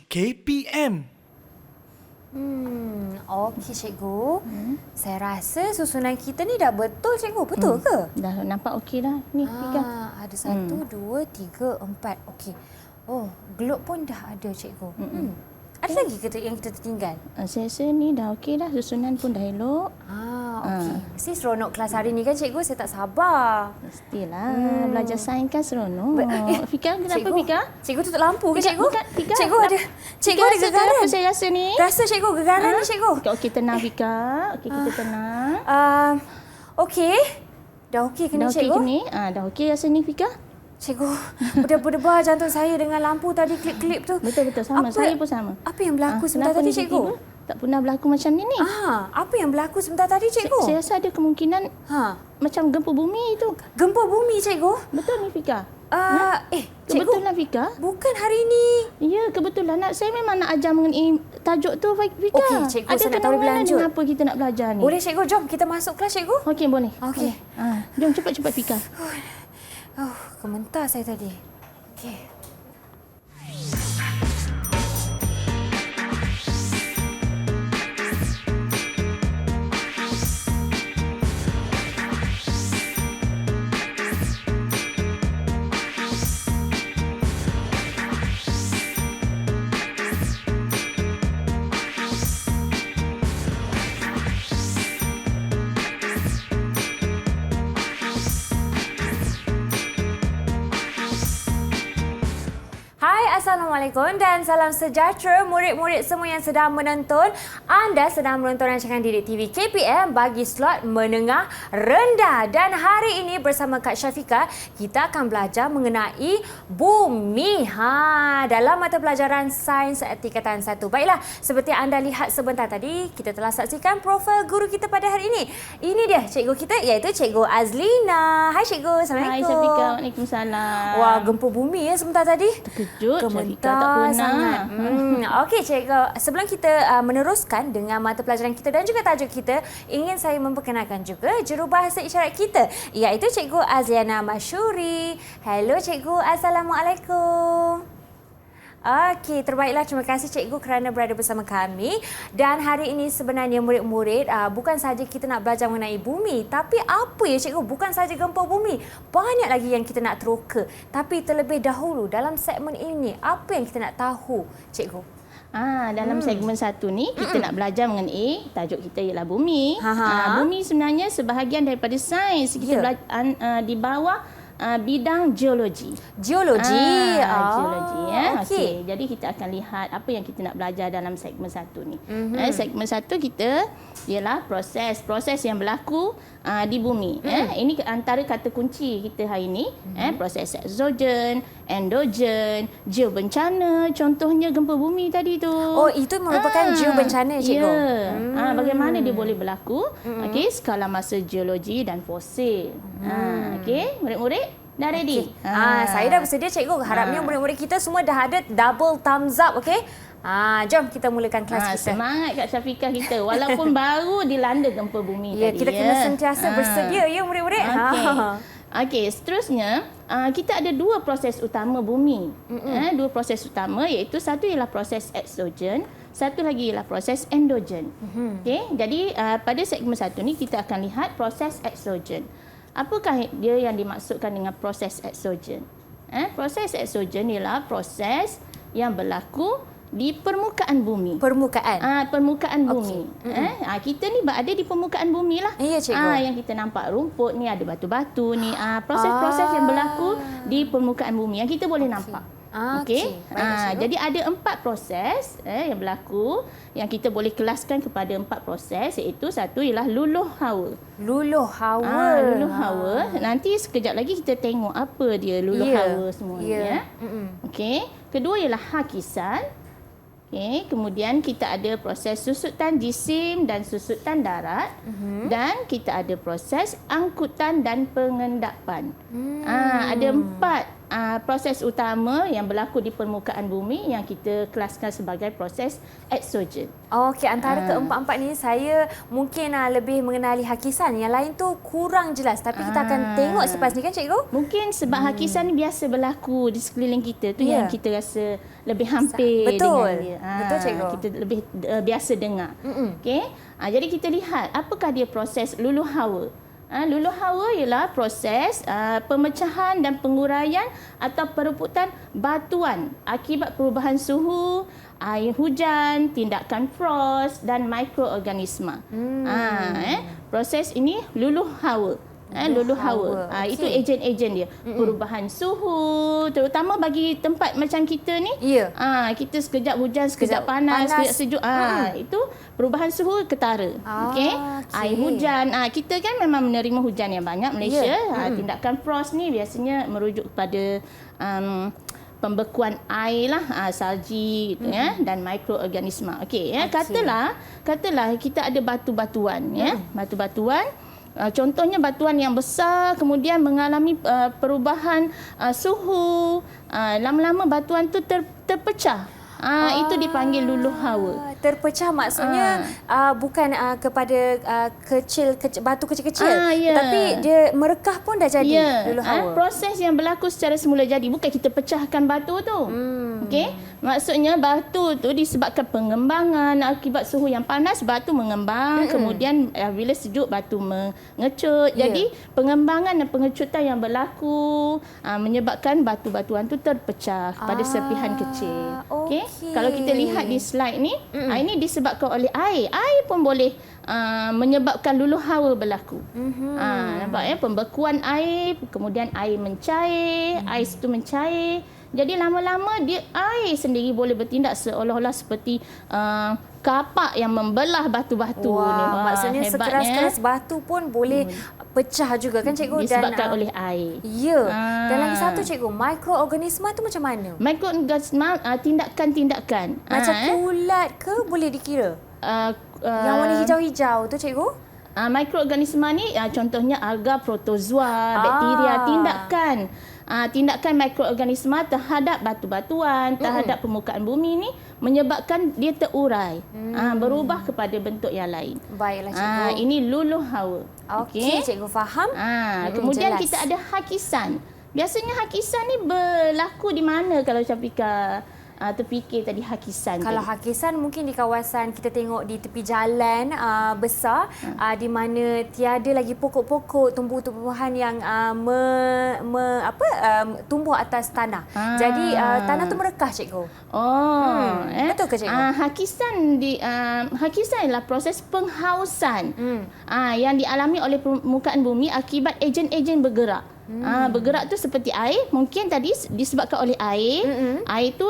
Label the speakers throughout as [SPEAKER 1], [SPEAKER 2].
[SPEAKER 1] KPM.
[SPEAKER 2] Okey cikgu. Saya rasa susunan kita ni dah betul cikgu. Betul ke?
[SPEAKER 3] Dah nampak okey dah. Ni pegang.
[SPEAKER 2] Ada 1, 2, 3, 4. Okey. Oh, globe pun dah ada cikgu. Ada lagi yang kita tertinggal?
[SPEAKER 3] Saya rasa ni dah okey dah. Susunan pun dah elok.
[SPEAKER 2] Okey. Mesti seronok kelas hari ni kan cikgu? Saya tak sabar.
[SPEAKER 3] Mestilah. Belajar sains kan seronok. Fika, kenapa
[SPEAKER 2] cikgu,
[SPEAKER 3] Fika?
[SPEAKER 2] Cikgu tutup lampu ke cikgu?
[SPEAKER 3] Fika,
[SPEAKER 2] Cikgu ada
[SPEAKER 3] Fika,
[SPEAKER 2] gegaran.
[SPEAKER 3] Apa saya rasa ni?
[SPEAKER 2] Rasa cikgu gegaran ni cikgu.
[SPEAKER 3] Okey, tenang Fika. Okey, kita tenang.
[SPEAKER 2] Okey. Dah okey ke ni
[SPEAKER 3] Dah okey
[SPEAKER 2] cikgu?
[SPEAKER 3] ke ni? Dah okey rasa ni Fika?
[SPEAKER 2] Cikgu, berdebar jantung saya dengan lampu tadi klip-klip tu.
[SPEAKER 3] Betul-betul sama. Saya pun sama.
[SPEAKER 2] Apa yang berlaku sebentar
[SPEAKER 3] kenapa
[SPEAKER 2] tadi
[SPEAKER 3] ni
[SPEAKER 2] cikgu?
[SPEAKER 3] Tak pernah berlaku macam ni ni.
[SPEAKER 2] Apa yang berlaku sebentar tadi cikgu?
[SPEAKER 3] Saya rasa ada kemungkinan macam gempa bumi itu.
[SPEAKER 2] Gempa bumi cikgu?
[SPEAKER 3] Betul ni Fika?
[SPEAKER 2] Cikgu.
[SPEAKER 3] Kebetulan Fika?
[SPEAKER 2] Bukan hari ni.
[SPEAKER 3] Ya, kebetulan. Saya memang nak ajar mengenai tajuk tu Fika.
[SPEAKER 2] Okey, cikgu,
[SPEAKER 3] ada
[SPEAKER 2] saya nak tahu lebih lanjut.
[SPEAKER 3] Kenapa kita nak belajar ni?
[SPEAKER 2] Boleh cikgu, jom kita masuk kelas cikgu.
[SPEAKER 3] Okey, boleh.
[SPEAKER 2] Okey.
[SPEAKER 3] Jom cepat-cepat Fika.
[SPEAKER 2] Kementar saya tadi. Okey. Assalamualaikum dan salam sejahtera murid-murid semua yang sedang menonton. Anda sedang menonton rancangan Didik TV KPM bagi slot menengah rendah. Dan hari ini bersama Kak Syafika, kita akan belajar mengenai bumi. Dalam mata pelajaran Sains Tingkatan 1. Baiklah, seperti anda lihat sebentar tadi, kita telah saksikan profil guru kita pada hari ini. Ini dia cikgu kita iaitu Cikgu Azlina. Hai cikgu, Assalamualaikum.
[SPEAKER 3] Hai Syafika, Waalaikumsalam.
[SPEAKER 2] Wah, gempa bumi ya sebentar tadi.
[SPEAKER 3] Terkejut.
[SPEAKER 2] Gementar
[SPEAKER 3] tak pernah.
[SPEAKER 2] sangat. Okey cikgu, sebelum kita meneruskan dengan mata pelajaran kita dan juga tajuk kita, ingin saya memperkenalkan juga jurubahasa isyarat kita iaitu Cikgu Azliana Masyuri. Hello cikgu, Assalamualaikum. Okey, terbaiklah. Terima kasih cikgu kerana berada bersama kami. Dan hari ini sebenarnya murid-murid, bukan sahaja kita nak belajar mengenai bumi, tapi apa ya cikgu? Bukan sahaja gempa bumi. Banyak lagi yang kita nak teroka. Tapi terlebih dahulu dalam segmen ini, apa yang kita nak tahu cikgu?
[SPEAKER 3] Dalam segmen 1 ni kita nak belajar mengenai tajuk kita ialah bumi. Bumi sebenarnya sebahagian daripada sains. Kita belajar di bawah bidang geologi.
[SPEAKER 2] Geologi.
[SPEAKER 3] Geologi ya.
[SPEAKER 2] Okey.
[SPEAKER 3] Jadi kita akan lihat apa yang kita nak belajar dalam segmen 1 ni. Segmen 1 kita ialah proses yang berlaku di bumi. Ini antara kata kunci kita hari ini. Proses eksogen, endogen, geobencana. Contohnya gempa bumi tadi tu.
[SPEAKER 2] Oh, itu merupakan geobencana cikgu.
[SPEAKER 3] Ya. Bagaimana dia boleh berlaku? Okey, skala masa geologi dan fosil. Okey, murid-murid dah ready?
[SPEAKER 2] Saya dah bersedia cikgu. Harapnya murid-murid kita semua dah ada double thumbs up, okey? Jom kita mulakan kelas kita.
[SPEAKER 3] Semangat Kak Syafika kita. Walaupun baru dilanda gempa bumi tadi.
[SPEAKER 2] Kita kena sentiasa bersedia ya murid-murid.
[SPEAKER 3] Okey, seterusnya kita ada dua proses utama bumi. Dua proses utama iaitu satu ialah proses eksogen, satu lagi ialah proses endogen. Okey, jadi pada segmen 1 ni kita akan lihat proses eksogen. Apakah dia yang dimaksudkan dengan proses eksogen? Proses eksogen ialah proses yang berlaku di permukaan bumi. Permukaan bumi. Kita ni berada di permukaan bumi lah.
[SPEAKER 2] Ya, cikgu.
[SPEAKER 3] Yang kita nampak rumput ni, ada batu-batu ni. Proses-proses yang berlaku di permukaan bumi yang kita boleh nampak. Okey. Jadi ada 4 proses yang berlaku yang kita boleh kelaskan kepada 4 proses, iaitu satu ialah luluh hawa.
[SPEAKER 2] Luluh hawa.
[SPEAKER 3] Nanti sekejap lagi kita tengok apa dia luluh hawa semua ni ya. Okey. Kedua ialah hakisan. Okey, kemudian kita ada proses susutan jisim dan susutan darat, dan kita ada proses angkutan dan pengendapan. Ada 4 proses utama yang berlaku di permukaan bumi yang kita kelaskan sebagai proses eksogen.
[SPEAKER 2] Okey, antara keempat-empat ni saya mungkin lebih mengenali hakisan. Yang lain tu kurang jelas. Tapi kita akan tengok selepas ni kan cikgu?
[SPEAKER 3] Mungkin sebab hakisan ni biasa berlaku di sekeliling kita tu yang kita rasa lebih hampir
[SPEAKER 2] Betul.
[SPEAKER 3] dengan dia.
[SPEAKER 2] Betul cikgu.
[SPEAKER 3] Kita lebih biasa dengar. Okey. Jadi kita lihat apakah dia proses luluh hawa. Luluh hawa ialah proses pemecahan dan penguraian atau perebutan batuan akibat perubahan suhu, air hujan, tindakan frost dan mikroorganisma. Proses ini luluh hawa. Luluh hawa. Itu ejen-ejen dia. Perubahan suhu, terutama bagi tempat macam kita ni. Kita sekejap hujan, sekejap panas, sekejap sejuk. Itu perubahan suhu ketara. Okey. Air hujan. Kita kan memang menerima hujan yang banyak Malaysia. Tindakan frost ni biasanya merujuk kepada pembekuan air lah, salji gitu ya, dan mikroorganisma. Okey, katalah kita ada batu-batuan ya, batu-batuan. Contohnya batuan yang besar kemudian mengalami perubahan suhu, lama-lama batuan tu terpecah. Itu dipanggil luluh hawa.
[SPEAKER 2] Terpecah maksudnya bukan kepada batu kecil-kecil, tapi dia merekah pun dah jadi luluh hawa.
[SPEAKER 3] Proses yang berlaku secara semula jadi, bukan kita pecahkan batu tu. Okey, maksudnya batu tu disebabkan pengembangan akibat suhu yang panas, batu mengembang, kemudian bila sejuk batu mengecut. Jadi pengembangan dan pengecutan yang berlaku menyebabkan batu-batuan tu terpecah pada serpihan kecil. Okey. Kalau kita lihat di slide ni, ini disebabkan oleh air. Air pun boleh menyebabkan luluh hawa berlaku. Nampak ya, pembekuan air, kemudian air mencair, ais itu mencair. Jadi lama-lama air sendiri boleh bertindak seolah-olah seperti kapak yang membelah batu-batu ni.
[SPEAKER 2] Maksudnya sekeras-keras batu pun boleh pecah juga kan cikgu?
[SPEAKER 3] Disebabkan oleh air.
[SPEAKER 2] Ya. Dan lagi satu cikgu, mikroorganisma tu macam mana?
[SPEAKER 3] Mikroorganisma tindakan-tindakan.
[SPEAKER 2] Macam kulat ke boleh dikira? Yang warna hijau-hijau tu cikgu?
[SPEAKER 3] Mikroorganisma ni contohnya alga, protozoa, bakteria. Tindakan mikroorganisma terhadap batu-batuan, terhadap permukaan bumi ni menyebabkan dia terurai, berubah kepada bentuk yang lain.
[SPEAKER 2] Baiklah cikgu.
[SPEAKER 3] Ini luluh hawa.
[SPEAKER 2] Okey, cikgu faham.
[SPEAKER 3] Kemudian
[SPEAKER 2] jelas.
[SPEAKER 3] kita ada hakisan. Biasanya hakisan ni berlaku di mana kalau Syafiqah terfikir tadi hakisan?
[SPEAKER 2] Kalau hakisan mungkin di kawasan kita tengok di tepi jalan besar di mana tiada lagi pokok-pokok, tumbuh-tumbuhan yang tumbuh atas tanah. Jadi tanah tu merekah cikgu. Betul ke cikgu?
[SPEAKER 3] Hakisan adalah proses penghausan yang dialami oleh permukaan bumi akibat ejen-ejen bergerak. Bergerak tu seperti air, mungkin tadi disebabkan oleh air. Air tu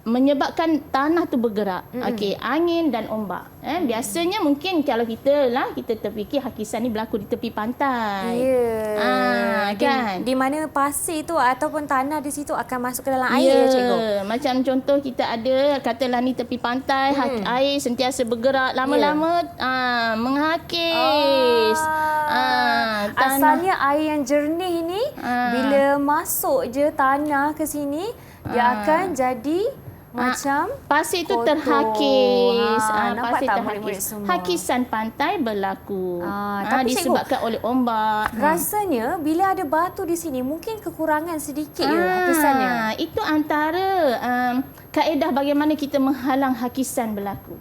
[SPEAKER 3] menyebabkan tanah tu bergerak. Okey, angin dan ombak. Biasanya mungkin kalau kita terfikir hakisan ni berlaku di tepi pantai. Kan?
[SPEAKER 2] Di mana pasir tu ataupun tanah di situ akan masuk ke dalam air cikgu.
[SPEAKER 3] Macam contoh kita ada katalah ni tepi pantai, air sentiasa bergerak, lama-lama menghakis.
[SPEAKER 2] Asalnya air yang jernih ni bila masuk je tanah ke sini dia akan jadi macam
[SPEAKER 3] pasir itu
[SPEAKER 2] kotor.
[SPEAKER 3] terhakis.
[SPEAKER 2] Nampak
[SPEAKER 3] Pasir
[SPEAKER 2] tak
[SPEAKER 3] terhakis.
[SPEAKER 2] murid-murid semua?
[SPEAKER 3] Hakisan pantai berlaku.
[SPEAKER 2] Tapi
[SPEAKER 3] disebabkan oleh ombak.
[SPEAKER 2] Rasanya bila ada batu di sini mungkin kekurangan sedikit hakisannya.
[SPEAKER 3] Itu antara kaedah bagaimana kita menghalang hakisan berlaku.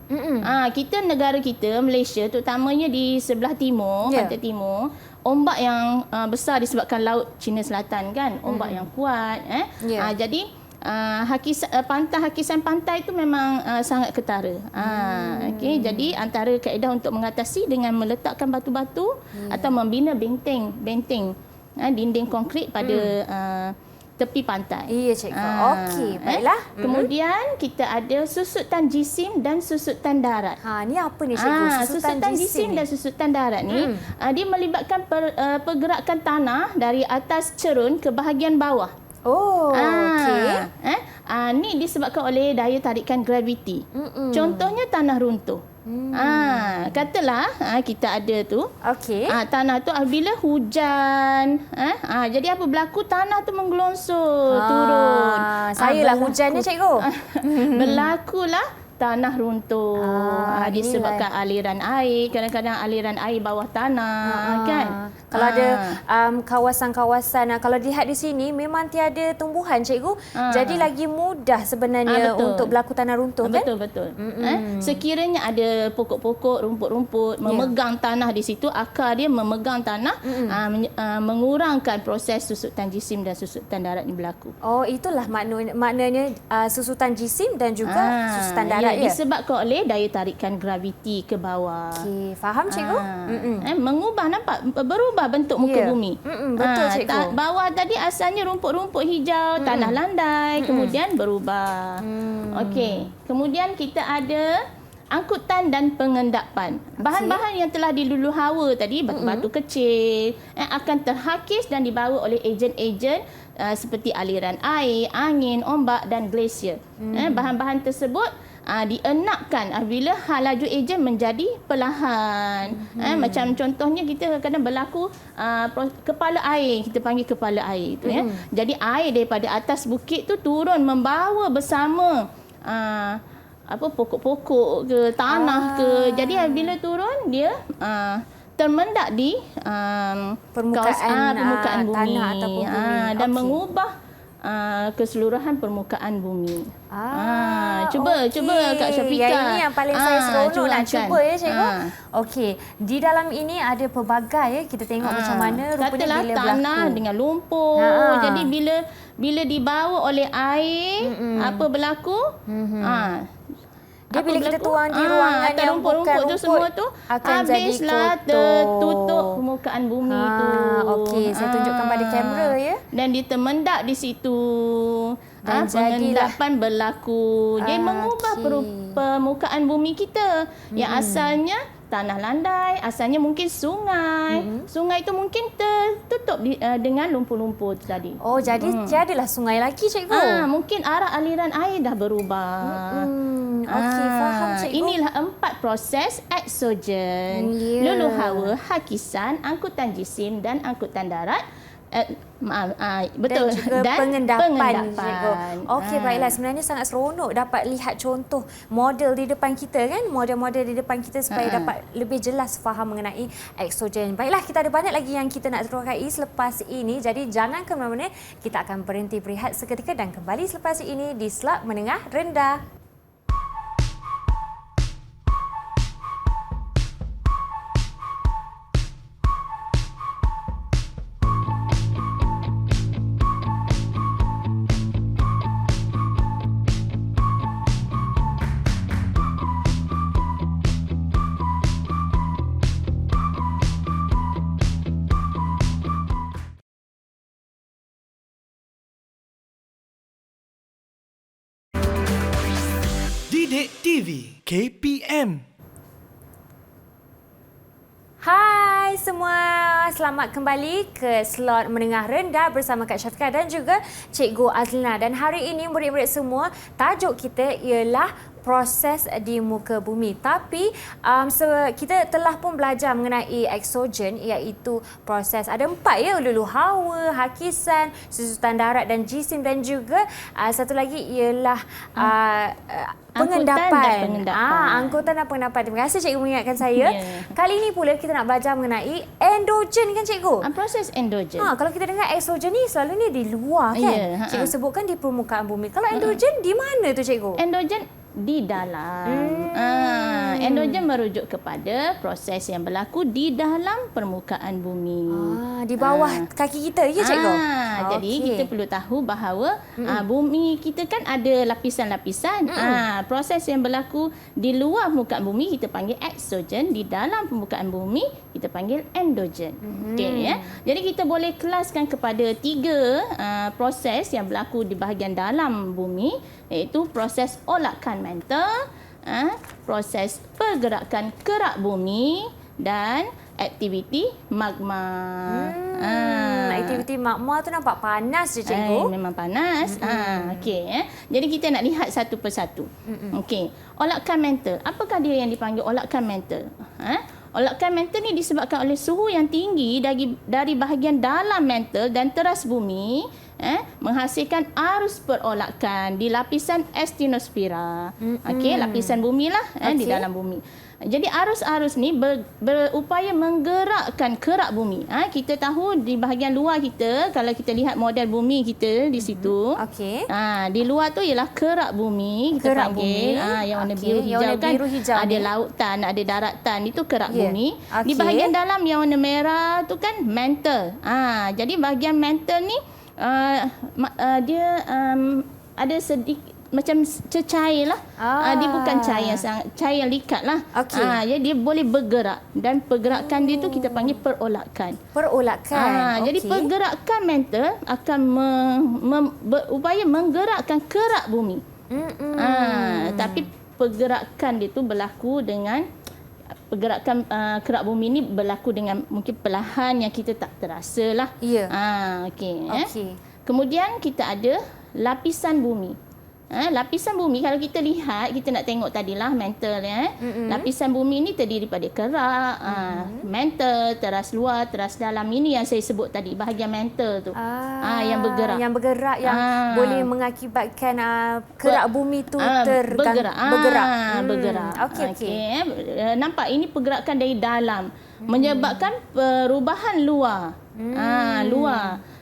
[SPEAKER 3] Negara kita Malaysia terutamanya di sebelah timur, pantai timur, ombak yang besar disebabkan laut Cina Selatan kan, ombak yang kuat. Jadi hakisan pantai itu memang sangat ketara. Okey, jadi antara kaedah untuk mengatasi dengan meletakkan batu-batu atau membina benteng dinding konkrit pada tepi pantai.
[SPEAKER 2] Ya cikgu. Okey, baiklah.
[SPEAKER 3] Kemudian kita ada susutan jisim dan susutan darat.
[SPEAKER 2] Ni apa ni cikgu?
[SPEAKER 3] Susutan jisim dan susutan darat ni dia melibatkan pergerakan tanah dari atas cerun ke bahagian bawah.
[SPEAKER 2] Okey.
[SPEAKER 3] Ni disebabkan oleh daya tarikan graviti. Contohnya tanah runtuh. Katalah kita ada tu.
[SPEAKER 2] Okey.
[SPEAKER 3] Tanah tu bila hujan, jadi apa berlaku, tanah tu menggelongsor turun.
[SPEAKER 2] Sayalah hujannya cikgu.
[SPEAKER 3] Berlakulah tanah runtuh. Disebabkan aliran air, kadang-kadang aliran air bawah tanah kan.
[SPEAKER 2] Kalau ada kawasan-kawasan, kalau dilihat di sini memang tiada tumbuhan cikgu. Jadi lagi mudah sebenarnya untuk berlaku tanah runtuh kan?
[SPEAKER 3] Betul. Sekiranya ada pokok-pokok, rumput-rumput memegang tanah di situ, akar dia memegang tanah, mengurangkan proses susutan jisim dan susutan darat yang berlaku.
[SPEAKER 2] Oh, itulah maknanya susutan jisim dan juga susutan darat.
[SPEAKER 3] Disebabkan oleh daya tarikan graviti ke bawah.
[SPEAKER 2] Okey, faham cikgu?
[SPEAKER 3] Mengubah, nampak berubah bentuk muka bumi.
[SPEAKER 2] Betul cikgu.
[SPEAKER 3] Bawah tadi asalnya rumput-rumput hijau, tanah landai, kemudian berubah. Okey, kemudian kita ada angkutan dan pengendapan. Bahan-bahan yang telah diluluh hawa tadi, batu-batu kecil, akan terhakis dan dibawa oleh ejen-ejen seperti aliran air, angin, ombak dan glasier. Bahan-bahan tersebut dienakkan bila laju ejen menjadi perlahan. Macam contohnya kita kadang berlaku kepala air, kita panggil kepala air itu ya. Jadi air daripada atas bukit tu turun membawa bersama pokok-pokok ke tanah ke. Jadi bila turun dia termendak di permukaan bumi,
[SPEAKER 2] tanah ataupun bumi.
[SPEAKER 3] Dan mengubah keseluruhan permukaan bumi. Cuba Kak Syafika.
[SPEAKER 2] Yang ini yang paling saya seronok nak cuba ya cikgu. Okey, di dalam ini ada pelbagai kita tengok macam mana rupanya bila
[SPEAKER 3] tanah
[SPEAKER 2] berlaku
[SPEAKER 3] dengan lumpur. Jadi bila dibawa oleh air, apa berlaku?
[SPEAKER 2] Dia bila kita tuang di ruangan yang
[SPEAKER 3] rumput-rumput tu semua tu habislah tertutup permukaan bumi tu.
[SPEAKER 2] Okey, saya tunjukkan pada kamera ya.
[SPEAKER 3] Dan ditermendak di situ. Dan pengendapan berlaku. Dia mengubah permukaan bumi kita yang asalnya tanah landai, asalnya mungkin sungai. Sungai itu mungkin tertutup dengan lumpur-lumpur tadi.
[SPEAKER 2] Oh, jadi tiadalah sungai lagi cikgu.
[SPEAKER 3] Mungkin arah aliran air dah berubah.
[SPEAKER 2] Okey, faham cikgu.
[SPEAKER 3] Inilah 4 proses eksogen. Luluh hawa, hakisan, angkutan jisim dan angkutan darat. Betul.
[SPEAKER 2] Dan pengendapan. Cikgu. Okey, baiklah. Sebenarnya sangat seronok dapat lihat contoh model di depan kita kan. Model-model di depan kita supaya dapat lebih jelas faham mengenai eksogen. Baiklah, kita ada banyak lagi yang kita nak terokai selepas ini. Jadi jangan ke mana-mana. Kita akan berhenti berehat seketika dan kembali selepas ini di Slot Menengah Rendah.
[SPEAKER 1] Didik TV KPM.
[SPEAKER 2] Hai semua, selamat kembali ke Slot Menengah Rendah bersama Kak Syafika dan juga Cikgu Azlina. Dan hari ini murid-murid semua, tajuk kita ialah proses di muka bumi. Tapi kita telah pun belajar mengenai eksogen, iaitu proses ada 4 ya, luluh hawa, hakisan, susutan darat dan jisim, dan juga satu lagi ialah pengendapan. Angkutan dan pengendapan. Terima kasih cikgu mengingatkan saya. Kali ini pula kita nak belajar mengenai endogen kan cikgu?
[SPEAKER 3] Proses endogen.
[SPEAKER 2] Kalau kita dengar eksogen ni selalunya di luar kan? Cikgu sebutkan di permukaan bumi. Kalau endogen di mana tu cikgu?
[SPEAKER 3] Endogen di dalam. Endogen merujuk kepada proses yang berlaku di dalam permukaan bumi.
[SPEAKER 2] Di bawah kaki kita ya cikgu?
[SPEAKER 3] Jadi kita perlu tahu bahawa bumi kita kan ada lapisan-lapisan. Proses yang berlaku di luar permukaan bumi kita panggil eksogen, di dalam permukaan bumi kita panggil endogen. Okey ya. Jadi kita boleh kelaskan kepada 3 proses yang berlaku di bahagian dalam bumi, iaitu proses olakan mantel, proses pergerakan kerak bumi dan aktiviti magma.
[SPEAKER 2] Aktiviti magma tu nampak panas je cikgu.
[SPEAKER 3] Memang panas. Okey. Jadi kita nak lihat satu persatu. Okey. Olakan mantle. Apakah dia yang dipanggil olakan mantle? Olakan mantle ni disebabkan oleh suhu yang tinggi dari bahagian dalam mantle dan teras bumi menghasilkan arus perolakan di lapisan asthenosfera. Okey, lapisan bumi lah di dalam bumi. Jadi arus-arus ni berupaya menggerakkan kerak bumi. Kita tahu di bahagian luar kita, kalau kita lihat model bumi kita di situ.
[SPEAKER 2] Okey.
[SPEAKER 3] Di luar tu ialah kerak bumi, kita
[SPEAKER 2] Kerak
[SPEAKER 3] panggil.
[SPEAKER 2] bumi.
[SPEAKER 3] Yang warna
[SPEAKER 2] Okey,
[SPEAKER 3] biru
[SPEAKER 2] yang
[SPEAKER 3] hijau
[SPEAKER 2] warna
[SPEAKER 3] kan.
[SPEAKER 2] biru hijau
[SPEAKER 3] Ada
[SPEAKER 2] ni.
[SPEAKER 3] lautan, ada daratan, itu kerak
[SPEAKER 2] Ya.
[SPEAKER 3] bumi. Di
[SPEAKER 2] Okey.
[SPEAKER 3] bahagian dalam yang warna merah tu kan mantle. Jadi bahagian mantle ni dia ada sedikit macam cecair lah. Dia bukan cair yang sangat, cair yang likat lah.
[SPEAKER 2] Okey.
[SPEAKER 3] Jadi dia boleh bergerak dan pergerakan dia tu kita panggil perolakan.
[SPEAKER 2] Perolakan.
[SPEAKER 3] Jadi pergerakan mantle akan berupaya menggerakkan kerak bumi. Tapi pergerakan dia tu berlaku dengan pergerakan kerak bumi ni berlaku dengan mungkin perlahan yang kita tak terasa lah.
[SPEAKER 2] Ya.
[SPEAKER 3] Okey.
[SPEAKER 2] Okey.
[SPEAKER 3] Kemudian kita ada lapisan bumi. Lapisan bumi kalau kita lihat, kita nak tengok tadilah mantle ya. Lapisan bumi ni terdiri daripada kerak, mantle, teras luar, teras dalam. Ini yang saya sebut tadi, bahagian mantle tu. Yang bergerak.
[SPEAKER 2] Yang bergerak yang boleh mengakibatkan kerak bumi tu
[SPEAKER 3] bergerak.
[SPEAKER 2] bergerak. Okey.
[SPEAKER 3] Nampak ini pergerakan dari dalam menyebabkan perubahan luar. Luar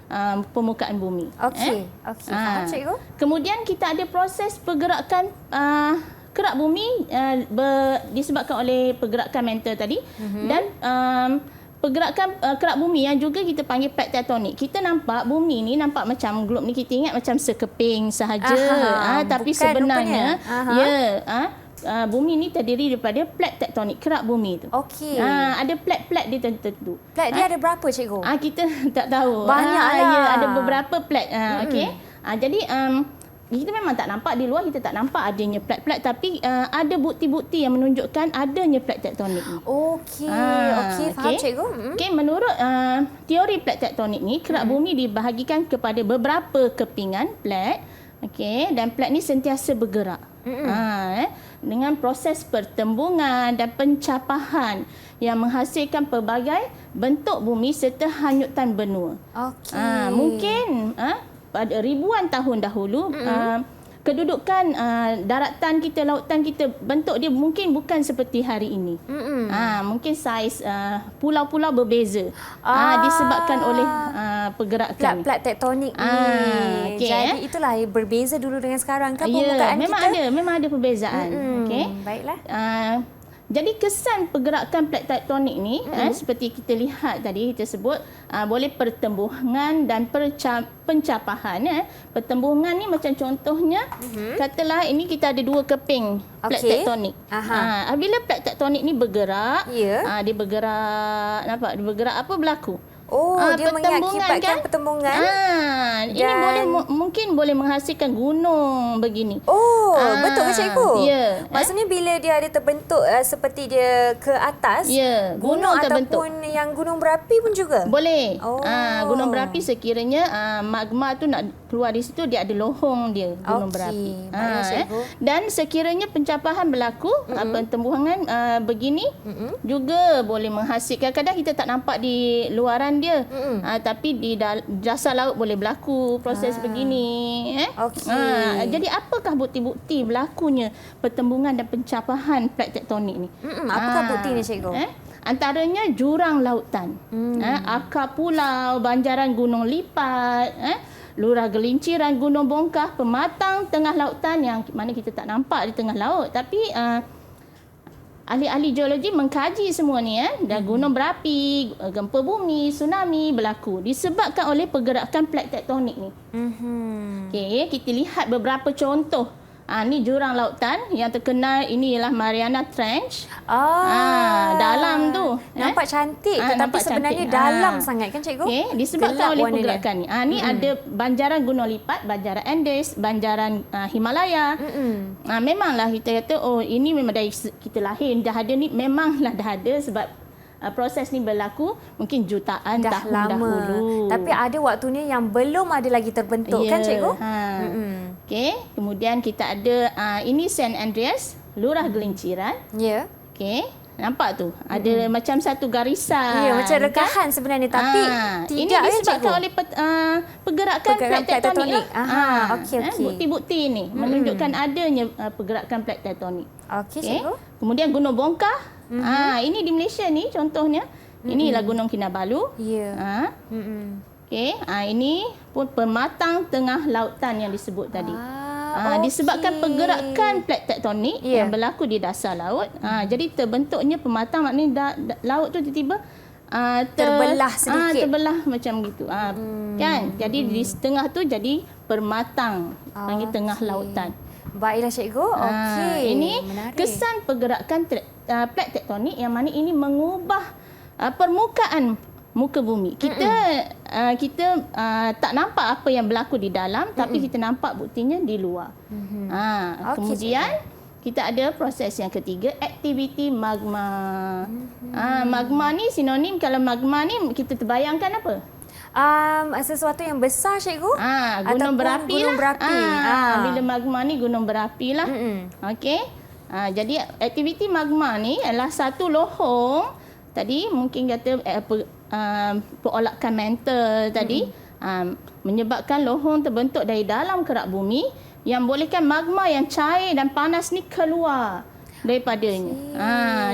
[SPEAKER 3] permukaan bumi.
[SPEAKER 2] Okey. Faham cikgu?
[SPEAKER 3] Kemudian kita ada proses pergerakan kerak bumi disebabkan oleh pergerakan mantle tadi dan pergerakan kerak bumi yang juga kita panggil plate tektonik. Kita nampak bumi ni nampak macam globe ni, kita ingat macam sekeping sahaja. Tapi
[SPEAKER 2] bukan
[SPEAKER 3] sebenarnya
[SPEAKER 2] rupanya.
[SPEAKER 3] Bumi ni terdiri daripada plate tektonik, kerak bumi tu.
[SPEAKER 2] Okey.
[SPEAKER 3] Ada plate-plate dia tertentu.
[SPEAKER 2] Plat dia ada berapa cikgu?
[SPEAKER 3] Kita tak tahu.
[SPEAKER 2] Banyaklah.
[SPEAKER 3] Ada beberapa plate. Okey. Jadi kita memang tak nampak di luar, kita tak nampak adanya plate-plate, tapi ada bukti-bukti yang menunjukkan adanya plate tektonik ni.
[SPEAKER 2] Okey. Faham cikgu?
[SPEAKER 3] Okey, menurut teori plate tektonik ni, kerak bumi dibahagikan kepada beberapa kepingan plate. Okey, dan plate ni sentiasa bergerak. Dengan proses pertembungan dan pencapahan yang menghasilkan pelbagai bentuk bumi serta hanyutan benua.
[SPEAKER 2] Okey.
[SPEAKER 3] Mungkin pada ribuan tahun dahulu kedudukan daratan kita, lautan kita, bentuk dia mungkin bukan seperti hari ini. Mungkin saiz pulau-pulau berbeza disebabkan oleh pergerakan
[SPEAKER 2] Plat tektonik ni.
[SPEAKER 3] okey,
[SPEAKER 2] Jadi itulah berbeza dulu dengan sekarang kan permukaan
[SPEAKER 3] memang ada perbezaan. Okey.
[SPEAKER 2] Baiklah.
[SPEAKER 3] Jadi kesan pergerakan plate tektonik ni seperti kita lihat tadi, kita sebut boleh pertembuhan dan pencapahan. Pertembuhan ni macam contohnya katalah ini kita ada dua keping plate tektonik. Bila plate tektonik ni bergerak, dia bergerak, nampak dia bergerak apa berlaku?
[SPEAKER 2] Dia mengakibatkan pertembungan.
[SPEAKER 3] Ini mungkin boleh menghasilkan gunung begini.
[SPEAKER 2] Betul ke cikgu?
[SPEAKER 3] Ya.
[SPEAKER 2] Maksudnya bila dia ada terbentuk seperti dia ke atas,
[SPEAKER 3] gunung terbentuk.
[SPEAKER 2] Ataupun yang gunung berapi pun juga?
[SPEAKER 3] Boleh. Gunung berapi sekiranya magma tu nak keluar di situ, dia ada lohong dia, gunung berapi. Dan sekiranya pencapahan berlaku, pertembuhan begini juga boleh menghasilkan. Kadang kita tak nampak di luaran dia, tapi di dasar laut boleh berlaku proses begini. Jadi apakah bukti-bukti berlakunya pertembungan dan pencapahan plate tektonik ni?
[SPEAKER 2] Apakah bukti ni cikgu?
[SPEAKER 3] Antaranya jurang lautan, akar pulau, banjaran gunung lipat, lurah gelinciran gunung bongkah, pematang tengah lautan yang mana kita tak nampak di tengah laut, tapi ahli-ahli geologi mengkaji semua ni dan gunung berapi, gempa bumi, tsunami berlaku disebabkan oleh pergerakan plate tektonik ni. Okey, kita lihat beberapa contoh. Ni jurang lautan yang terkenal, ini ialah Mariana Trench. Dalam tu.
[SPEAKER 2] Nampak cantik tetapi
[SPEAKER 3] nampak
[SPEAKER 2] sebenarnya
[SPEAKER 3] cantik.
[SPEAKER 2] dalam sangat kan cikgu?
[SPEAKER 3] Okey, disebabkan
[SPEAKER 2] Gelap
[SPEAKER 3] oleh
[SPEAKER 2] warna
[SPEAKER 3] pergerakan ni. Ni ada banjaran gunung lipat, banjaran Andes, banjaran Himalaya. Memanglah kita kata ini memang dari kita lahir dah ada ni, memanglah dah ada sebab proses ni berlaku mungkin jutaan
[SPEAKER 2] Dah
[SPEAKER 3] tahun
[SPEAKER 2] lama.
[SPEAKER 3] dahulu.
[SPEAKER 2] Tapi ada waktunya yang belum ada lagi terbentuk kan cikgu?
[SPEAKER 3] Okey, kemudian kita ada ini San Andreas, Lurah Gelinciran.
[SPEAKER 2] Ya.
[SPEAKER 3] Okey, nampak tu? Ada macam satu garisan.
[SPEAKER 2] Ya, macam rekahan sebenarnya tapi
[SPEAKER 3] ini
[SPEAKER 2] tidak
[SPEAKER 3] disebabkan
[SPEAKER 2] cikgu.
[SPEAKER 3] oleh pergerakan plate tektonik.
[SPEAKER 2] Okey.
[SPEAKER 3] Bukti-bukti ni menunjukkan adanya pergerakan plate tektonik.
[SPEAKER 2] Okey, cikgu.
[SPEAKER 3] Kemudian Gunung Bongkah. Ini di Malaysia ni contohnya. Inilah Gunung Kinabalu.
[SPEAKER 2] Ya.
[SPEAKER 3] Okey, ini pun pematang tengah lautan yang disebut tadi. Disebabkan pergerakan plate tektonik yang berlaku di dasar laut. Jadi terbentuknya pematang, maknanya laut tu tiba-tiba
[SPEAKER 2] terbelah sedikit.
[SPEAKER 3] Terbelah macam gitu. Kan? Jadi di setengah tu jadi permatang, panggil tengah lautan.
[SPEAKER 2] Baiklah cikgu. Okey.
[SPEAKER 3] Ini
[SPEAKER 2] menarik.
[SPEAKER 3] kesan pergerakan plate tektonik yang mana ini mengubah permukaan muka bumi. Kita tak nampak apa yang berlaku di dalam, tapi kita nampak buktinya di luar. Kemudian kita ada proses yang ketiga, aktiviti magma. Magma ni sinonim, kalau magma ni kita terbayangkan apa?
[SPEAKER 2] Sesuatu yang besar cikgu.
[SPEAKER 3] Gunung berapi
[SPEAKER 2] gunung
[SPEAKER 3] lah.
[SPEAKER 2] berapi.
[SPEAKER 3] Bila magma ni gunung berapi lah. Okey. Jadi aktiviti magma ni adalah satu lohong. Tadi mungkin kata perolakan mantle tadi menyebabkan lohong terbentuk dari dalam kerak bumi yang bolehkan magma yang cair dan panas ni keluar daripadanya.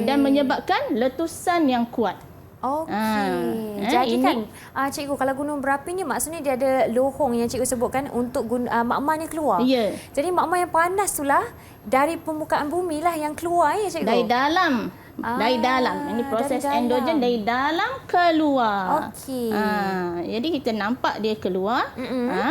[SPEAKER 3] Dan menyebabkan letusan yang kuat.
[SPEAKER 2] Okey. Jadi kan cikgu, kalau gunung berapi ni maksudnya dia ada lohong yang cikgu sebutkan untuk magma ni keluar.
[SPEAKER 3] Ya.
[SPEAKER 2] Jadi magma yang panas itulah dari permukaan bumi lah yang keluar ya cikgu.
[SPEAKER 3] Dari dalam. Dari dalam. Ini proses endogen dari dalam keluar.
[SPEAKER 2] Okey.
[SPEAKER 3] Jadi kita nampak dia keluar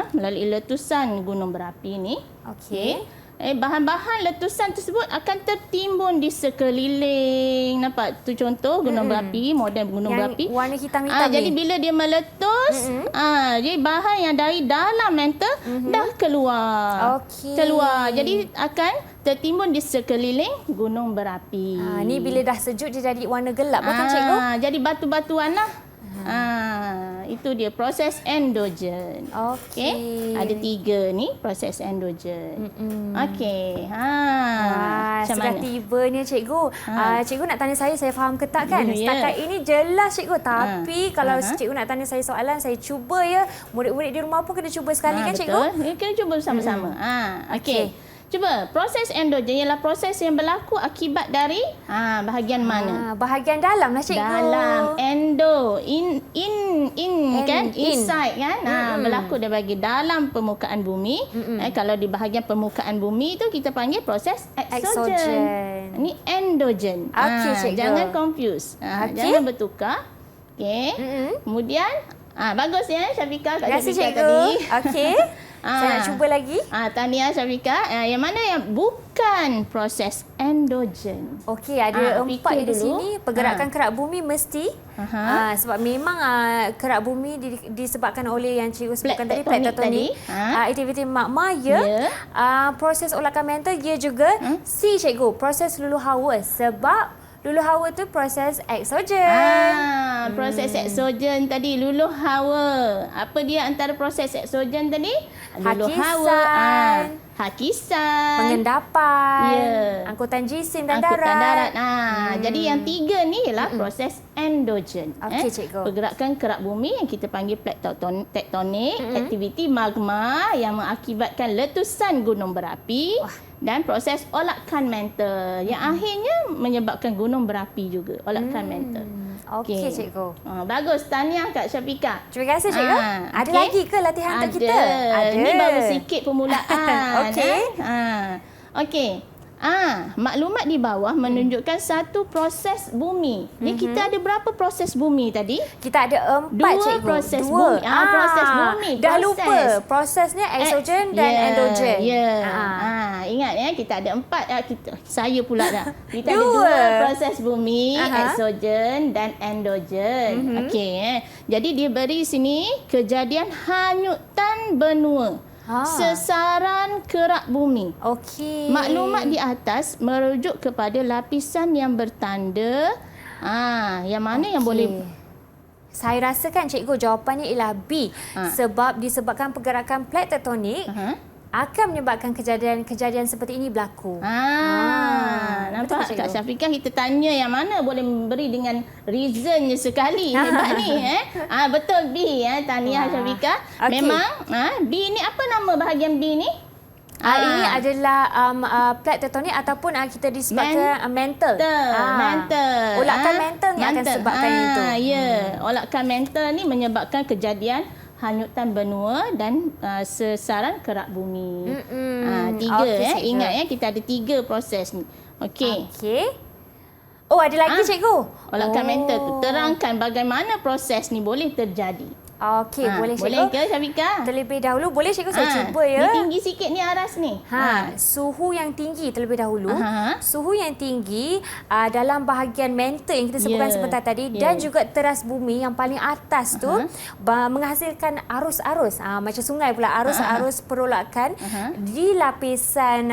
[SPEAKER 3] melalui letusan gunung berapi ni.
[SPEAKER 2] Okey.
[SPEAKER 3] Bahan-bahan letusan tersebut akan tertimbun di sekeliling. Nampak tu contoh gunung berapi, model gunung
[SPEAKER 2] yang
[SPEAKER 3] berapi.
[SPEAKER 2] Warna hitam-hitam
[SPEAKER 3] Jadi
[SPEAKER 2] ni.
[SPEAKER 3] bila dia meletus, jadi bahan yang dari dalam mantle dah keluar.
[SPEAKER 2] Okey.
[SPEAKER 3] Keluar. Jadi akan tertimbun di sekeliling gunung berapi.
[SPEAKER 2] Ni bila dah sejuk dia jadi warna gelap bukan cikgu?
[SPEAKER 3] Jadi batu-batuan lah. Itu dia proses endogen.
[SPEAKER 2] Okey.
[SPEAKER 3] Ada 3 ni proses endogen. Okey. Macam
[SPEAKER 2] Sudah
[SPEAKER 3] mana?
[SPEAKER 2] tibanya cikgu. Cikgu nak tanya saya faham ke tak kan?
[SPEAKER 3] Ya.
[SPEAKER 2] Setakat ini jelas cikgu. Tapi kalau cikgu nak tanya saya soalan, saya cuba ya. Murid-murid di rumah pun kena cuba sekali kan cikgu?
[SPEAKER 3] Betul. Kita cuba bersama-sama. Okey. Cuba, proses endogen ialah proses yang berlaku akibat dari bahagian mana?
[SPEAKER 2] Bahagian dalam lah cikgu.
[SPEAKER 3] Dalam, endo, in kan,
[SPEAKER 2] in.
[SPEAKER 3] inside kan, berlaku dari bagi dalam permukaan bumi. Kalau di bahagian permukaan bumi tu kita panggil proses exogen. Ini endogen.
[SPEAKER 2] Okey, cikgu.
[SPEAKER 3] Jangan confuse. Jangan bertukar. Okey. Kemudian, bagus ya Syafiqah.
[SPEAKER 2] Terima kasih cikgu.
[SPEAKER 3] Tadi.
[SPEAKER 2] Okey. Saya nak cuba lagi.
[SPEAKER 3] Tahniah Syafiqah. Yang mana yang bukan proses endogen?
[SPEAKER 2] Okey, ada 4
[SPEAKER 3] fikir
[SPEAKER 2] di
[SPEAKER 3] dulu.
[SPEAKER 2] sini. Pergerakan kerak bumi mesti. Sebab memang kerak bumi disebabkan oleh yang cikgu sebutkan tadi, plate tektonik. Aktiviti magma, ya. Proses olakan mantle, ya juga. C cikgu, proses luluh hawa. Sebab luluh hawa tu proses exogen.
[SPEAKER 3] Proses exogen tadi, luluh hawa. Apa dia antara proses exogen tadi? Luluh hawa, hakisan,
[SPEAKER 2] pengendapan, angkutan jisim dan
[SPEAKER 3] angkutan
[SPEAKER 2] darat.
[SPEAKER 3] Jadi yang 3 ni ialah proses endogen.
[SPEAKER 2] Okey, cikgu.
[SPEAKER 3] Pergerakan kerak bumi yang kita panggil plate tektonik, aktiviti magma yang mengakibatkan letusan gunung berapi, dan proses olakan mantle yang akhirnya menyebabkan gunung berapi juga, olakan mantle.
[SPEAKER 2] Okey, cikgu.
[SPEAKER 3] Bagus, tahniah Kak Syafiqah.
[SPEAKER 2] Terima kasih cikgu. Ada lagi ke latihan untuk kita? Ada.
[SPEAKER 3] Ini baru sikit permulaan.
[SPEAKER 2] Okey.
[SPEAKER 3] Okey. Maklumat di bawah menunjukkan satu proses bumi. Ni kita ada berapa proses bumi tadi?
[SPEAKER 2] Kita ada 4 cikgu.
[SPEAKER 3] Proses bumi. Proses bumi.
[SPEAKER 2] Dah lupa. Prosesnya exogen dan endogen.
[SPEAKER 3] Ingat ya, kita ada 4. Saya pula dah. Kita ada 2
[SPEAKER 2] 2
[SPEAKER 3] proses bumi, exogen dan endogen. Okey. Jadi dia beri sini kejadian hanyutan benua. Sesaran kerak bumi.
[SPEAKER 2] Okey.
[SPEAKER 3] Maklumat di atas merujuk kepada lapisan yang bertanda Yang mana yang boleh.
[SPEAKER 2] Saya rasakan cikgu jawapannya ialah B. Sebab disebabkan pergerakan plate tektonik akan menyebabkan kejadian-kejadian seperti ini berlaku.
[SPEAKER 3] Nampak Kak Syafiqah, kita tanya yang mana boleh memberi dengan reasonnya sekali. Hebat ni. Betul B. Tahniah Syafiqah.
[SPEAKER 2] Okay.
[SPEAKER 3] Memang B ni apa nama bahagian B ni?
[SPEAKER 2] Ini adalah plate tektonik ataupun kita disebabkan mental.
[SPEAKER 3] Mental.
[SPEAKER 2] Olakan mental ni akan sebabkan itu.
[SPEAKER 3] Ya, olakan mental ni menyebabkan kejadian hanyutan benua dan sesaran kerak bumi. Tiga. Ingat kita ada 3 proses ni. Okey.
[SPEAKER 2] Oh, ada lagi cikgu.
[SPEAKER 3] Olakan mental tu. Terangkan bagaimana proses ni boleh terjadi.
[SPEAKER 2] Okey, boleh cikgu.
[SPEAKER 3] Boleh ke Syafiqah?
[SPEAKER 2] Terlebih dahulu boleh cikgu saya cuba ya.
[SPEAKER 3] Ni tinggi sikit ni aras ni.
[SPEAKER 2] Suhu yang tinggi terlebih dahulu. Suhu yang tinggi dalam bahagian mental yang kita sebutkan sebentar tadi dan juga teras bumi yang paling atas tu menghasilkan arus-arus. Macam sungai pula arus-arus perolakan di lapisan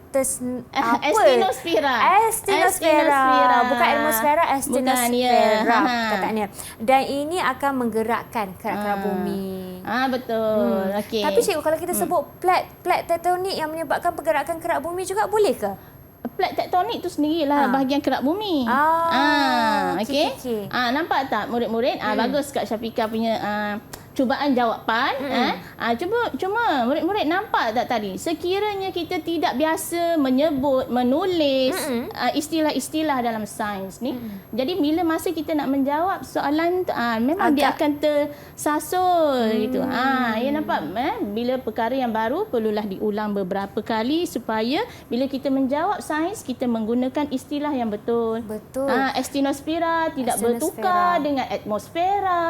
[SPEAKER 2] Actinosfera. Bukan atmosfera, actinosfera katanya. Dan ini akan menggerakkan kerak-kerak bumi.
[SPEAKER 3] Betul. Okey.
[SPEAKER 2] Tapi cikgu, kalau kita sebut plate tektonik yang menyebabkan pergerakan kerak bumi juga boleh ke?
[SPEAKER 3] Plate tektonik tu sendirilah bahagian kerak bumi. Okey. Nampak tak murid-murid? Bagus Kak Syafiqah punya cubaan jawapan. Cuma murid-murid nampak tak tadi? Sekiranya kita tidak biasa menyebut, menulis istilah-istilah dalam sains ni, jadi bila masa kita nak menjawab soalan tu, memang dia akan tersasul gitu. Ya nampak? Bila perkara yang baru perlulah diulang beberapa kali supaya bila kita menjawab sains kita menggunakan istilah yang betul. Actinosfera tidak bertukar dengan atmosfera.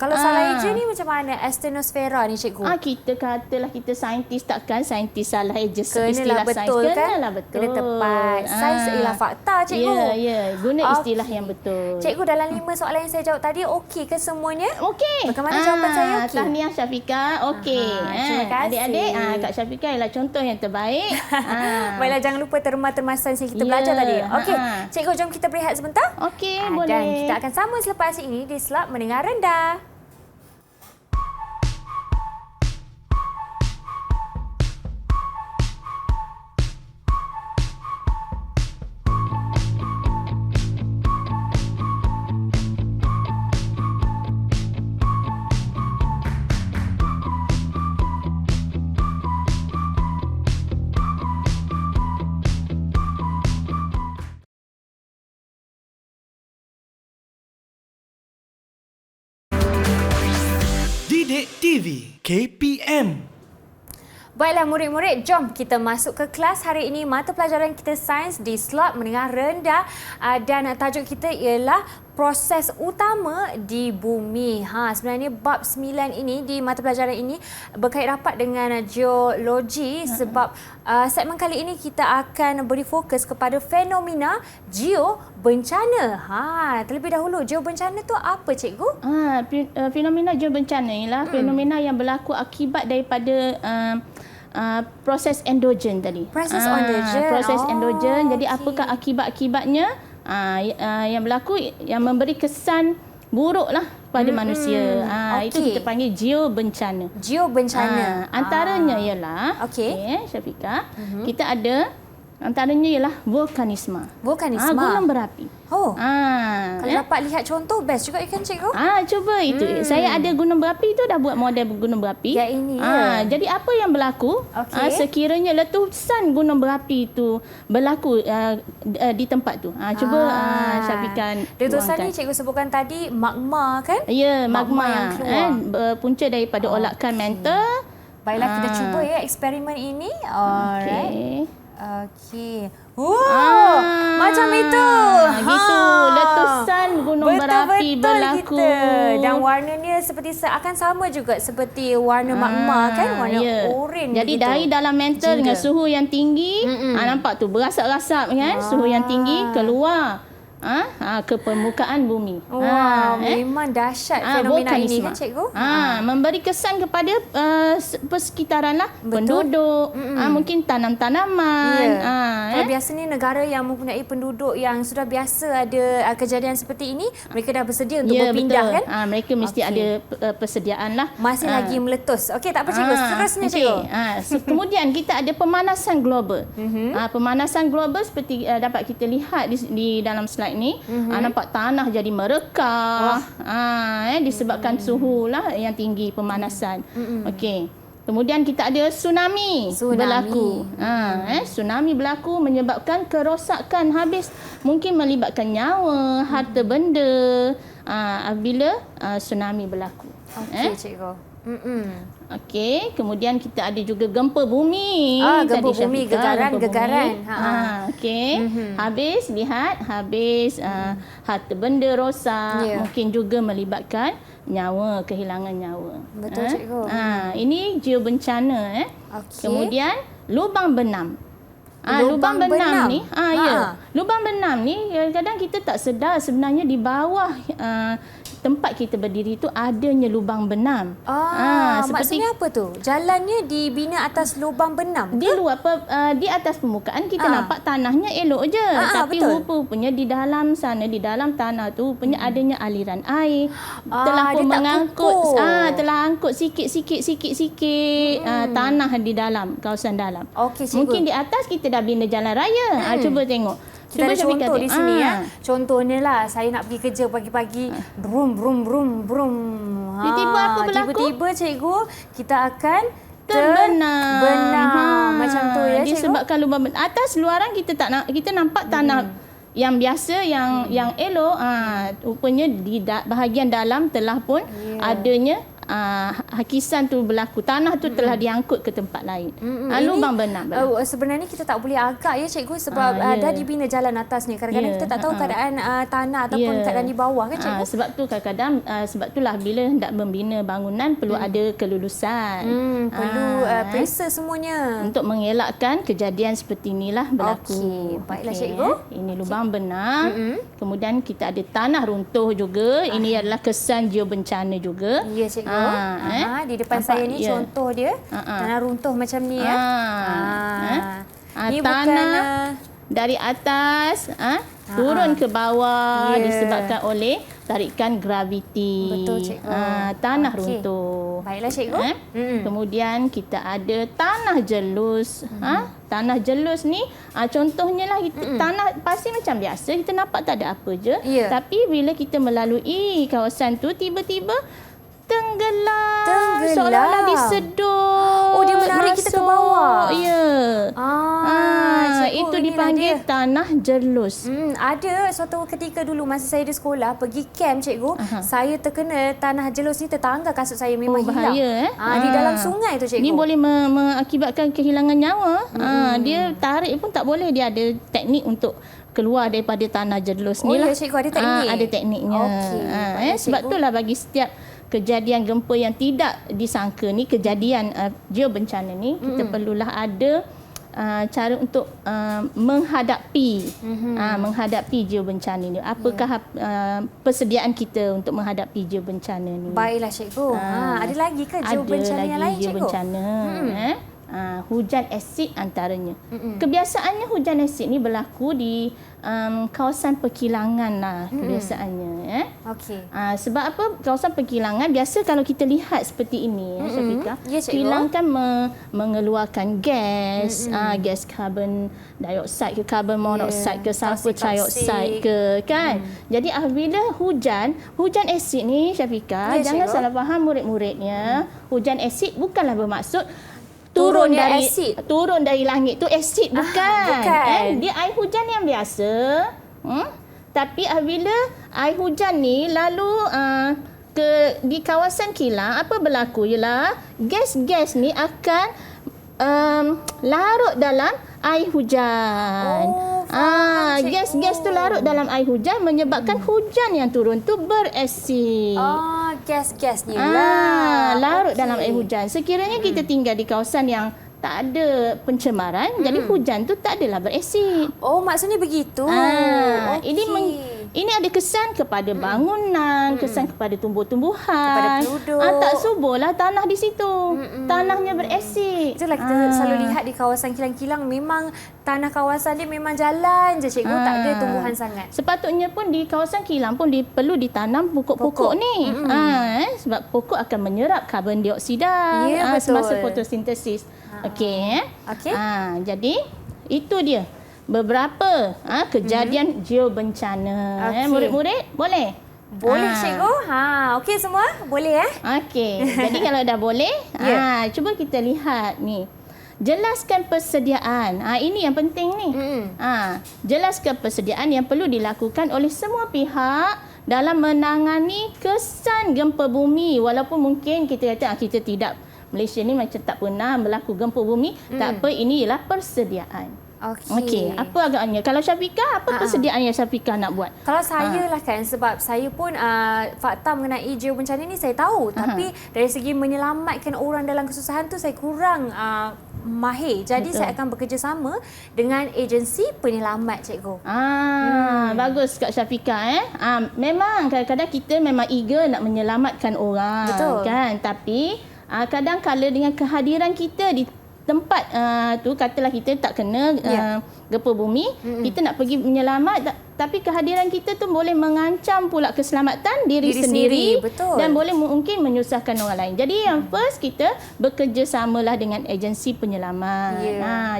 [SPEAKER 2] Kalau salah eja ni macam mana actinosfera ni cikgu?
[SPEAKER 3] Kita katalah kita saintis, takkan saintis salah eja
[SPEAKER 2] Kenalah
[SPEAKER 3] istilah
[SPEAKER 2] betul
[SPEAKER 3] sains.
[SPEAKER 2] kan?
[SPEAKER 3] Kenalah betul.
[SPEAKER 2] Kena tepat. Sains ialah fakta cikgu.
[SPEAKER 3] Ya. Guna istilah yang betul.
[SPEAKER 2] Cikgu, dalam 5 soalan yang saya jawab tadi okey ke semuanya?
[SPEAKER 3] Okey.
[SPEAKER 2] Bagaimana jawapan saya okey?
[SPEAKER 3] Tahniah Syafiqah. Okey.
[SPEAKER 2] Terima kasih.
[SPEAKER 3] Adik-adik, Kak Syafiqah ialah contoh yang terbaik.
[SPEAKER 2] Baiklah, jangan lupa terma-terma sains yang kita belajar tadi. Okey. Cikgu, jom kita berehat sebentar.
[SPEAKER 3] Okey, boleh.
[SPEAKER 2] Dan kita akan sambung selepas ini di Slot Mendengar Rendah.
[SPEAKER 1] Didik TV KPM.
[SPEAKER 2] Baiklah murid-murid, jom kita masuk ke kelas hari ini. Mata pelajaran kita sains di Slot Mendengar Rendah dan tajuk kita ialah proses utama di bumi. Sebenarnya bab 9 ini di mata pelajaran ini berkait rapat dengan geologi sebab segmen kali ini kita akan beri fokus kepada fenomena geobencana. Terlebih dahulu, geobencana tu apa cikgu?
[SPEAKER 3] Fenomena geobencana ialah fenomena yang berlaku akibat daripada proses endogen tadi.
[SPEAKER 2] Proses endogen.
[SPEAKER 3] Proses endogen. Jadi apakah akibat-akibatnya yang berlaku yang memberi kesan buruklah pada manusia. Itu kita panggil geobencana.
[SPEAKER 2] Geobencana.
[SPEAKER 3] Antaranya ialah Syafiqah, kita ada antaranya ialah vulkanisme. Gunung berapi.
[SPEAKER 2] Kalau dapat lihat contoh best juga kan cikgu?
[SPEAKER 3] Cuba itu. Saya ada gunung berapi tu, dah buat model gunung berapi.
[SPEAKER 2] Ya ini.
[SPEAKER 3] Jadi apa yang berlaku? Sekiranya letusan gunung berapi itu berlaku di tempat tu. Cuba Syafiqah.
[SPEAKER 2] Letusan ni cikgu sebutkan tadi magma kan?
[SPEAKER 3] Ya, magma
[SPEAKER 2] yang keluar.
[SPEAKER 3] Berpunca daripada olakan mantle.
[SPEAKER 2] Baiklah, kita cuba ya eksperimen ini. Alright. Okey. Macam itu.
[SPEAKER 3] Gitu. Letusan gunung berapi berlaku.
[SPEAKER 2] Dan warnanya seperti akan sama juga seperti warna magma kan? Warna oranye.
[SPEAKER 3] Jadi dari dalam mantle dengan suhu yang tinggi, nampak tu berasap-rasap kan? Suhu yang tinggi keluar ke permukaan bumi.
[SPEAKER 2] Wow, memang dahsyat fenomena ini
[SPEAKER 3] vulkanisme.
[SPEAKER 2] kan cikgu?
[SPEAKER 3] Memberi kesan kepada persekitaran lah, penduduk, mungkin tanam-tanaman.
[SPEAKER 2] Kalau biasanya negara yang mempunyai penduduk yang sudah biasa ada kejadian seperti ini, mereka dah bersedia untuk berpindah
[SPEAKER 3] betul.
[SPEAKER 2] kan?
[SPEAKER 3] Mereka mesti ada persediaan lah.
[SPEAKER 2] Masih lagi meletus. Okey, tak apa cikgu. Seterusnya cikgu.
[SPEAKER 3] Kemudian kita ada pemanasan global. Pemanasan global seperti dapat kita lihat di dalam slide ni. Nampak tanah jadi merekah. Disebabkan suhu lah yang tinggi, pemanasan. Okey. Kemudian kita ada tsunami berlaku. Tsunami berlaku menyebabkan kerosakan habis. Mungkin melibatkan nyawa, harta benda apabila tsunami berlaku.
[SPEAKER 2] Okey cikgu.
[SPEAKER 3] Okey, kemudian kita ada juga gempa bumi.
[SPEAKER 2] Gempa bumi, gegaran.
[SPEAKER 3] Okey. Habis harta benda rosak, mungkin juga melibatkan nyawa, kehilangan nyawa.
[SPEAKER 2] Betul cikgu.
[SPEAKER 3] Ini geobencana.
[SPEAKER 2] Okey.
[SPEAKER 3] Kemudian lubang benam. Lubang benam ni, lubang benam ni kadang-kadang kita tak sedar sebenarnya di bawah tempat kita berdiri itu adanya lubang benam.
[SPEAKER 2] Maksudnya apa tu? Jalannya dibina atas lubang benam
[SPEAKER 3] di luar di atas permukaan kita nampak tanahnya elok je, tapi rupanya di dalam sana, di dalam tanah tu rupanya adanya aliran air telah pun mengangkut telah angkut sikit tanah di dalam kawasan dalam.
[SPEAKER 2] Okey cikgu.
[SPEAKER 3] Mungkin di atas kita dah bina jalan raya. Cuba tengok.
[SPEAKER 2] Kita ada contoh di sini ya. Contohnya lah, saya nak pergi kerja pagi-pagi, brum.
[SPEAKER 3] Tiba-tiba apa berlaku?
[SPEAKER 2] Tiba-tiba cikgu, kita akan
[SPEAKER 3] terbenam.
[SPEAKER 2] Macam tu ya cikgu.
[SPEAKER 3] Disebabkan lubang benam. Atas luaran kita nampak tanah yang biasa, yang elok. Rupanya di bahagian dalam telah pun adanya hakisan tu berlaku. Tanah tu telah diangkut ke tempat lain. Lubang benam.
[SPEAKER 2] Sebenarnya kita tak boleh agak ya cikgu sebab dah dibina jalan atas ni. Kadang-kadang kita tak tahu keadaan tanah ataupun keadaan di bawah kan cikgu.
[SPEAKER 3] Sebab tu kadang-kadang sebab itulah bila hendak membina bangunan perlu ada kelulusan.
[SPEAKER 2] Perlu periksa semuanya
[SPEAKER 3] untuk mengelakkan kejadian seperti inilah berlaku.
[SPEAKER 2] Okey, baiklah cikgu.
[SPEAKER 3] Ini lubang benam. Kemudian kita ada tanah runtuh juga. Ini adalah kesan geobencana juga.
[SPEAKER 2] Ya cikgu. Di depan nampak, saya ni contoh dia. Tanah runtuh macam ni ya.
[SPEAKER 3] Ni tanah dari atas turun ke bawah disebabkan oleh tarikan graviti.
[SPEAKER 2] Betul cikgu.
[SPEAKER 3] Tanah runtuh.
[SPEAKER 2] Baiklah cikgu.
[SPEAKER 3] Kemudian kita ada tanah jelus. Tanah jelus ni contohnya lah tanah pasir macam biasa, kita nampak tak ada apa je. Tapi bila kita melalui kawasan tu tiba-tiba tenggelam. Seolah-olah disedut.
[SPEAKER 2] Dia menarik kita ke bawah.
[SPEAKER 3] Ya. Itu dipanggil tanah jelus.
[SPEAKER 2] Ada suatu ketika dulu masa saya di sekolah pergi camp cikgu, saya terkena tanah jelus ni, tertangga kasut saya memang hilang.
[SPEAKER 3] Bahaya
[SPEAKER 2] di dalam sungai tu cikgu.
[SPEAKER 3] Ni boleh mengakibatkan kehilangan nyawa. Dia tarik pun tak boleh, dia ada teknik untuk keluar daripada tanah jelus ni lah.
[SPEAKER 2] Ya cikgu, ada teknik.
[SPEAKER 3] Ada tekniknya. Sebab itulah bagi setiap kejadian gempa yang tidak disangka ni, kejadian geobencana ni, kita perlulah ada cara untuk menghadapi geobencana ni. Apakah persediaan kita untuk menghadapi geobencana ni?
[SPEAKER 2] Baiklah cikgu. Ada lagi ke geobencana yang lain cikgu?
[SPEAKER 3] Hujan asid antaranya. Kebiasaannya hujan asid ni berlaku di kawasan perkilangan lah kebiasaannya. Sebab apa? Kawasan perkilangan biasa kalau kita lihat seperti ini, Syafiqah, kilang kan mengeluarkan gas, gas carbon dioxide ke carbon monoxide ke sulfur trioxide ke kan. Jadi apabila hujan asid ni, Syafiqah, jangan salah faham murid-muridnya. Hujan asid bukanlah bermaksud turun dari langit tu asid, bukan. Dia air hujan yang biasa. Tapi apabila air hujan ni lalu di kawasan kilang, apa berlaku ialah gas-gas ni akan larut dalam air hujan. Gas-gas tu larut dalam air hujan menyebabkan hujan yang turun tu berasid.
[SPEAKER 2] Gas-gas ni lah.
[SPEAKER 3] Larut dalam air hujan. Sekiranya kita tinggal di kawasan yang tak ada pencemaran, jadi hujan tu tak adalah berasid.
[SPEAKER 2] Maksudnya begitu.
[SPEAKER 3] Ini Ini ada kesan kepada bangunan, kesan kepada tumbuh-tumbuhan.
[SPEAKER 2] Kepada penduduk.
[SPEAKER 3] Tak suburlah tanah di situ. Tanahnya beresik.
[SPEAKER 2] Itulah kita selalu lihat di kawasan kilang-kilang, memang tanah kawasan dia memang jalan je cikgu, tak ada tumbuhan sangat.
[SPEAKER 3] Sepatutnya pun di kawasan kilang pun perlu ditanam pokok-pokok ni. Sebab pokok akan menyerap karbon dioksida
[SPEAKER 2] Ya, betul.
[SPEAKER 3] semasa fotosintesis. Okey.
[SPEAKER 2] Okey.
[SPEAKER 3] Jadi itu dia beberapa kejadian geobencana.
[SPEAKER 2] Okey.
[SPEAKER 3] Murid-murid boleh?
[SPEAKER 2] Boleh cikgu? Okey semua? Boleh
[SPEAKER 3] Okey. Jadi kalau dah boleh, cuba kita lihat ni. Jelaskan persediaan. Ini yang penting ni. Jelaskan persediaan yang perlu dilakukan oleh semua pihak dalam menangani kesan gempa bumi. Walaupun mungkin kita kata kita tidak, Malaysia ni macam tak pernah berlaku gempa bumi. Tak apa, ini ialah persediaan. Okey. Apa agaknya? Kalau Syafiqah, apa persediaan yang Syafiqah nak buat?
[SPEAKER 2] Kalau saya lah kan, sebab saya pun fakta mengenai geobencana ni saya tahu. Tapi dari segi menyelamatkan orang dalam kesusahan tu saya kurang mahir. Jadi saya akan bekerjasama dengan agensi penyelamat cikgu.
[SPEAKER 3] Bagus Kak Syafiqah. Memang kadang-kadang kita memang eager nak menyelamatkan orang.
[SPEAKER 2] Betul.
[SPEAKER 3] Kan? Tapi kadang-kala dengan kehadiran kita di tempat tu, katalah kita tak kena gempa bumi, kita nak pergi menyelamat, tapi kehadiran kita tu boleh mengancam pula keselamatan diri sendiri.
[SPEAKER 2] Betul.
[SPEAKER 3] Dan boleh mungkin menyusahkan orang lain. Jadi yang first, kita bekerjasamalah dengan agensi penyelamat.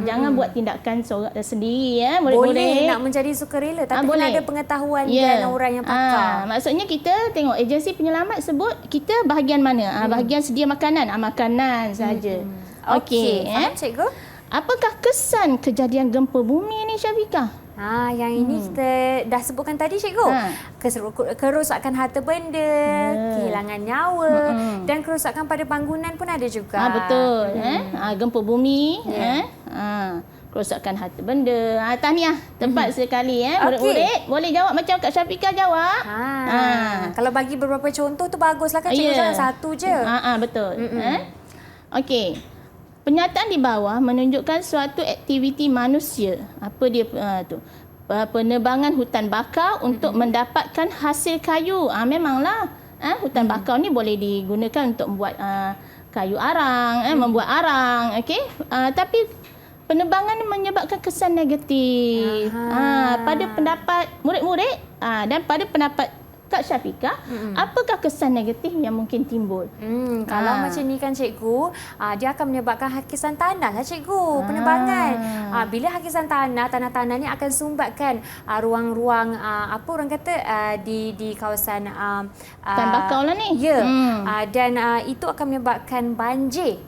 [SPEAKER 3] Jangan buat tindakan sendiri murid-murid.
[SPEAKER 2] Boleh nak menjadi sukarela, tapi kena ada pengetahuan dan orang yang pakar.
[SPEAKER 3] Maksudnya kita tengok agensi penyelamat sebut kita bahagian mana? Bahagian sedia makanan, makanan saja. Okey,
[SPEAKER 2] faham cikgu?
[SPEAKER 3] Apakah kesan kejadian gempa bumi ni Syafiqah?
[SPEAKER 2] Yang ini kita dah sebutkan tadi cikgu. Kerosakan harta benda, kehilangan nyawa dan kerosakan pada bangunan pun ada juga.
[SPEAKER 3] Betul. Gempa bumi, kerosakan harta benda. Tahniah, tepat sekali. Murid-murid boleh jawab macam Kak Syafiqah jawab.
[SPEAKER 2] Kalau bagi beberapa contoh tu baguslah kan cikgu, jangan satu je.
[SPEAKER 3] Betul. Okey. Penyataan di bawah menunjukkan suatu aktiviti manusia. Apa dia tu? Penebangan hutan bakau untuk mendapatkan hasil kayu. Memanglah hutan bakau ni boleh digunakan untuk membuat kayu arang, membuat arang. Okey. Tapi penebangan ni menyebabkan kesan negatif. Pada pendapat murid-murid dan pada pendapat Kak Syafiqah, apakah kesan negatif yang mungkin timbul?
[SPEAKER 2] Kalau macam ni kan cikgu, dia akan menyebabkan hakisan tanah lah cikgu, penebangan. Bila hakisan tanah-tanah ni akan sumbatkan ruang-ruang apa orang kata di kawasan
[SPEAKER 3] hutan bakau lah ni.
[SPEAKER 2] Ya. Dan itu akan menyebabkan banjir.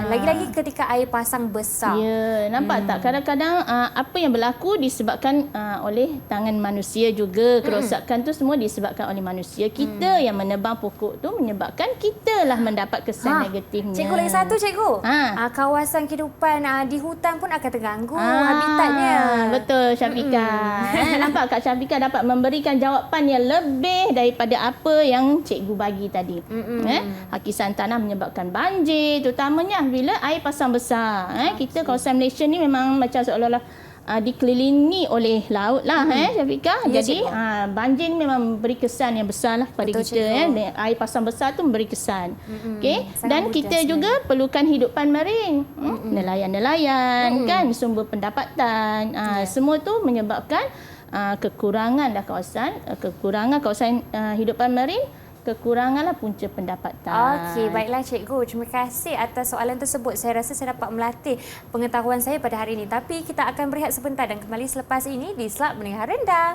[SPEAKER 2] Lagi-lagi ketika air pasang besar.
[SPEAKER 3] Ya, nampak tak? Kadang-kadang apa yang berlaku disebabkan oleh tangan manusia juga. Kerosakan tu semua disebabkan oleh manusia. Kita yang menebang pokok tu menyebabkan kita lah mendapat kesan negatifnya.
[SPEAKER 2] Cikgu lagi satu cikgu. Kawasan kehidupan di hutan pun akan terganggu habitatnya.
[SPEAKER 3] Betul Syafiqah. Nampak Kak Syafiqah dapat memberikan jawapan yang lebih daripada apa yang cikgu bagi tadi. Hakisan tanah menyebabkan banjir, terutamanya bila air pasang besar. Kita kawasan Malaysia ni memang macam seolah-olah dikelilingi oleh laut lah Syafiqah. Jadi banjir memang beri kesan yang besar lah pada kita. Air pasang besar tu memberi kesan. Okay? Dan kita juga perlukan hidupan marin. Nelayan-nelayan kan, sumber pendapatan. Semua tu menyebabkan kekurangan kawasan hidupan marin, kekuranganlah punca pendapatan.
[SPEAKER 2] Okey, baiklah cikgu. Terima kasih atas soalan tersebut. Saya rasa saya dapat melatih pengetahuan saya pada hari ini. Tapi kita akan berehat sebentar dan kembali selepas ini di Slot Menengah Rendah.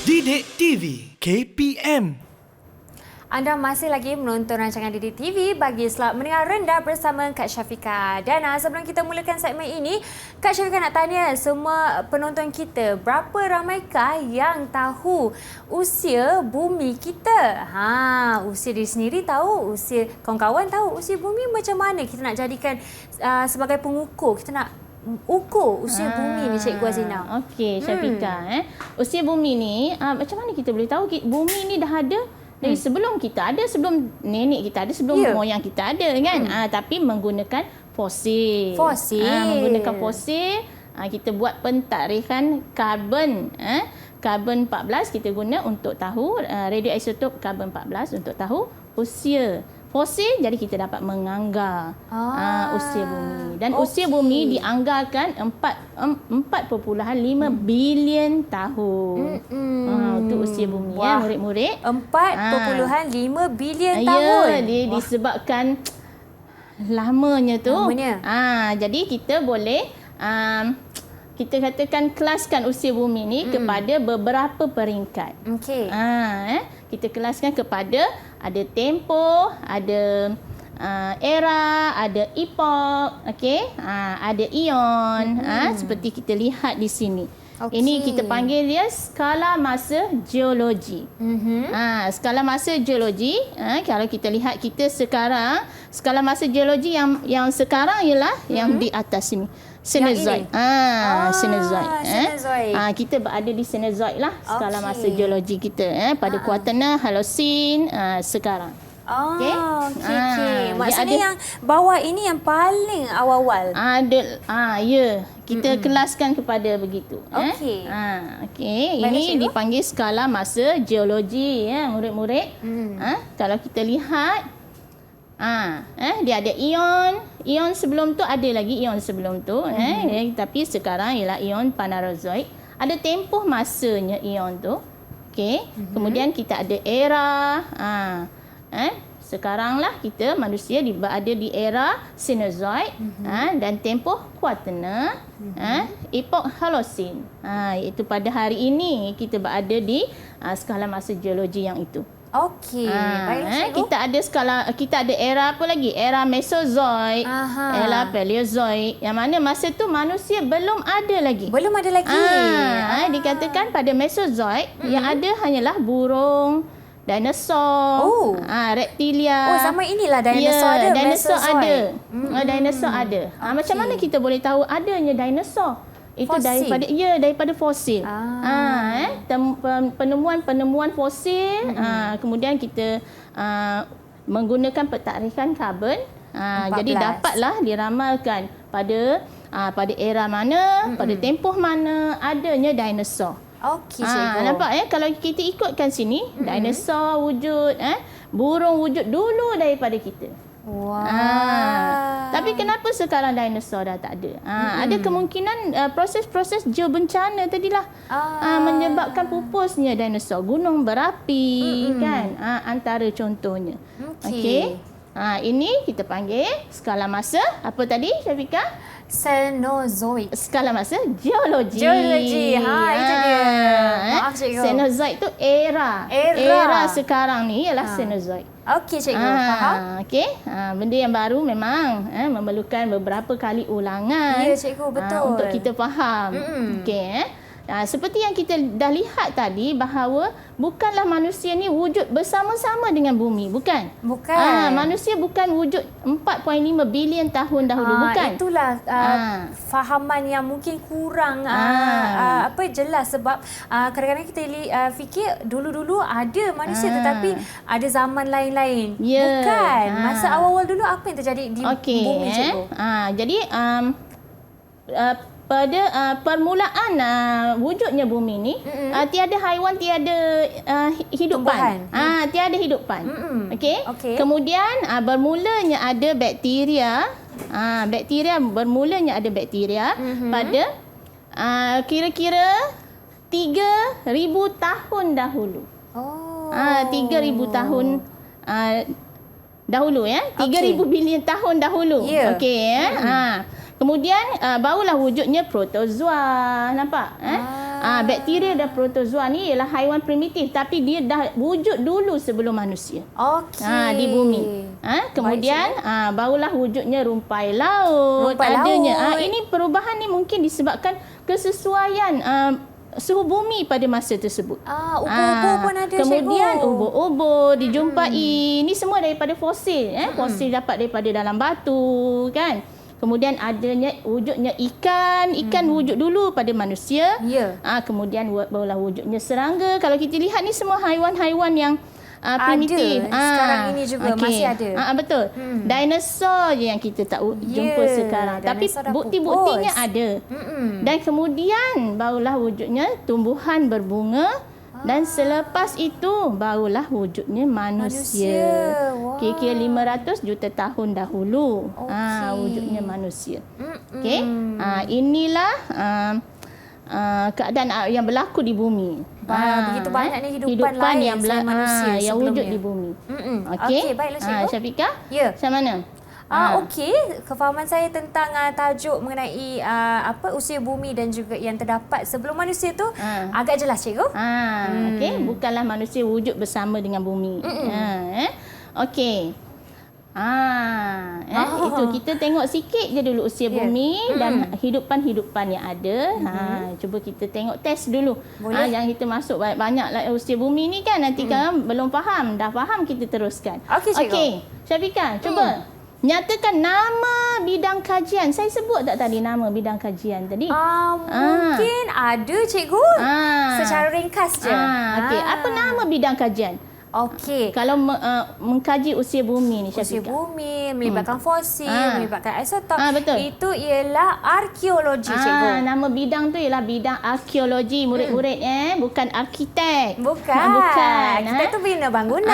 [SPEAKER 1] Didik TV KPM.
[SPEAKER 2] Anda masih lagi menonton rancangan Didik TV bagi slot mendengar rendah bersama Kak Syafiqah. Dan sebelum kita mulakan segmen ini, Kak Syafiqah nak tanya semua penonton kita, berapa ramaikah yang tahu usia bumi kita? Usia diri sendiri tahu, usia kawan-kawan tahu, usia bumi macam mana kita nak jadikan sebagai pengukur? Kita nak ukur usia bumi ni, Cikgu Azina.
[SPEAKER 3] Okey, Syafiqah. Usia bumi ni, macam mana kita boleh tahu bumi ni dah ada dari sebelum kita ada, sebelum nenek kita ada, sebelum moyang kita ada kan. Tapi menggunakan fosil. Menggunakan fosil, kita buat pentarikhan karbon. Karbon 14 kita guna untuk tahu radioisotop karbon 14 untuk tahu usia fosil, jadi kita dapat menganggar usia bumi. Dan usia bumi dianggarkan 4.5 bilion tahun. Itu usia bumi murid-murid.
[SPEAKER 2] 4.5 bilion tahun.
[SPEAKER 3] Ya, dia disebabkan lamanya tu. Jadi kita boleh kita katakan kelaskan usia bumi ni kepada beberapa peringkat.
[SPEAKER 2] Okey.
[SPEAKER 3] Kita kelaskan kepada ada tempoh, ada era, ada epoch, okey. Ada ion, seperti kita lihat di sini. Ini kita panggil dia skala masa geologi. Skala masa geologi, kalau kita lihat kita sekarang, skala masa geologi yang sekarang ialah yang di atas sini. Cenozoik. Cenozoik. Kita berada di Cenozoik lah skala masa geologi kita pada Quaternary, Holocene sekarang.
[SPEAKER 2] Okey. Maksudnya yang bawah ini yang paling awal-awal.
[SPEAKER 3] Ya. Kita kelaskan kepada begitu. Okey. Ini dipanggil skala masa geologi murid-murid. Kalau kita lihat dia ada ion. Ion sebelum tu ada lagi ion sebelum tu. Tapi sekarang ialah ion Phanerozoik. Ada tempoh masanya ion tu. Okey. Kemudian kita ada era. Sekarang lah kita manusia berada di era Cenozoik dan tempoh Quaternary, epoch Holocene. Iaitu pada hari ini kita berada di skala masa geologi yang itu.
[SPEAKER 2] Okey, baiklah cikgu.
[SPEAKER 3] Kita ada era apa lagi? Era Mesozoik, era Paleozoik. Yang mana masa tu manusia belum ada lagi. Dikatakan pada Mesozoik yang ada hanyalah burung, dinosaur, reptilia.
[SPEAKER 2] Sama inilah dinosaur ada.
[SPEAKER 3] Dinosaur ada. Dinosaur ada. Macam mana kita boleh tahu adanya dinosaur? Itu fosil. daripada fosil. Penemuan fosil. Kemudian kita menggunakan pentarikhan karbon. Jadi dapatlah diramalkan pada era mana, pada tempoh mana adanya dinosaur.
[SPEAKER 2] Okey, cikgu.
[SPEAKER 3] Nampak kalau kita ikutkan sini, dinosaur wujud, burung wujud dulu daripada kita. Tapi kenapa sekarang dinosaur dah tak ada? Ada kemungkinan proses-proses geobencana tadilah menyebabkan pupusnya dinosaur, gunung berapi kan, antara contohnya. Okey. Ini kita panggil skala masa apa tadi, Syafiqah?
[SPEAKER 2] Cenozoik.
[SPEAKER 3] Skala masa geologi.
[SPEAKER 2] Itu dia. Maaf cikgu.
[SPEAKER 3] Cenozoik tu era. Era sekarang ni ialah Cenozoik.
[SPEAKER 2] Okey cikgu, faham?
[SPEAKER 3] Okey. Benda yang baru memang memerlukan beberapa kali ulangan.
[SPEAKER 2] Ya cikgu, betul.
[SPEAKER 3] Untuk kita faham. Okey. Seperti yang kita dah lihat tadi bahawa bukanlah manusia ni wujud bersama-sama dengan bumi, bukan? Manusia bukan wujud 4.5 bilion tahun dahulu, bukan?
[SPEAKER 2] Itulah fahaman yang mungkin kurang jelas sebab kadang-kadang kita fikir dulu-dulu ada manusia tetapi ada zaman lain-lain. Bukan. Masa awal-awal dulu apa yang terjadi di bumi cikgu?
[SPEAKER 3] Jadi pada permulaan wujudnya bumi ni tiada haiwan, tiada hidupan. Tiada hidupan. Okey. Kemudian bermulanya ada bakteria. Bermulanya ada bakteria pada kira-kira 3,000 tahun dahulu. 3,000 tahun dahulu 3,000 bilion tahun dahulu. Okey. Kemudian barulah wujudnya protozoa, nampak? Bakteria dan protozoa ni ialah haiwan primitif tapi dia dah wujud dulu sebelum manusia.
[SPEAKER 2] Okey.
[SPEAKER 3] Di bumi. Kemudian barulah wujudnya rumpai laut.
[SPEAKER 2] Rumpai laut.
[SPEAKER 3] Ini perubahan ni mungkin disebabkan kesesuaian suhu bumi pada masa tersebut.
[SPEAKER 2] Ubur-ubur pun ada,
[SPEAKER 3] kemudian
[SPEAKER 2] cikgu.
[SPEAKER 3] ubur-ubur dijumpai. Ini semua daripada fosil. Fosil dapat daripada dalam batu, kan. Kemudian adanya wujudnya ikan wujud dulu pada manusia.
[SPEAKER 2] Ya.
[SPEAKER 3] Kemudian barulah wujudnya serangga. Kalau kita lihat ni semua haiwan-haiwan yang primitif.
[SPEAKER 2] Sekarang ini juga masih ada.
[SPEAKER 3] Betul. Dinosaur je yang kita tak jumpa sekarang. Tapi
[SPEAKER 2] dinosaur dah
[SPEAKER 3] bukti-buktinya
[SPEAKER 2] pupus.
[SPEAKER 3] ada. Dan kemudian barulah wujudnya tumbuhan berbunga. Dan selepas itu barulah wujudnya manusia.
[SPEAKER 2] Wah.
[SPEAKER 3] Kira-kira 500 juta tahun dahulu. Wujudnya manusia. Okey. Inilah keadaan yang berlaku di bumi.
[SPEAKER 2] Begitu banyaknya hidupan lain
[SPEAKER 3] yang
[SPEAKER 2] selain manusia
[SPEAKER 3] yang
[SPEAKER 2] sebelumnya.
[SPEAKER 3] wujud di bumi.
[SPEAKER 2] Okey, baiklah, cikgu.
[SPEAKER 3] Syafiqah,
[SPEAKER 2] Ya.
[SPEAKER 3] macam mana?
[SPEAKER 2] Okey, kefahaman saya tentang tajuk mengenai usia bumi dan juga yang terdapat sebelum manusia tu agak jelas, cikgu.
[SPEAKER 3] Okey, bukanlah manusia wujud bersama dengan bumi. Okey. Itu kita tengok sikit je dulu usia bumi dan hidupan-hidupan yang ada. Cuba kita tengok test dulu. Jangan kita masuk banyak-banyak lah usia bumi ni kan, nanti kan belum faham. Dah faham kita teruskan.
[SPEAKER 2] Okey, cikgu.
[SPEAKER 3] Okey, Syafiqah, cuba nyatakan nama bidang kajian. Saya sebut tak tadi nama bidang kajian tadi?
[SPEAKER 2] Mungkin ada, cikgu. Secara ringkas je.
[SPEAKER 3] Okey, apa nama bidang kajian?
[SPEAKER 2] Okey.
[SPEAKER 3] Kalau mengkaji usia bumi ni,
[SPEAKER 2] Usia
[SPEAKER 3] Syafiqah.
[SPEAKER 2] bumi, melibatkan fosil, melibatkan isotop.
[SPEAKER 3] Betul.
[SPEAKER 2] Itu ialah arkeologi, cikgu.
[SPEAKER 3] Nama bidang tu ialah bidang arkeologi, murid-murid bukan arkitek.
[SPEAKER 2] Bukan. Kita tu bina bangunan.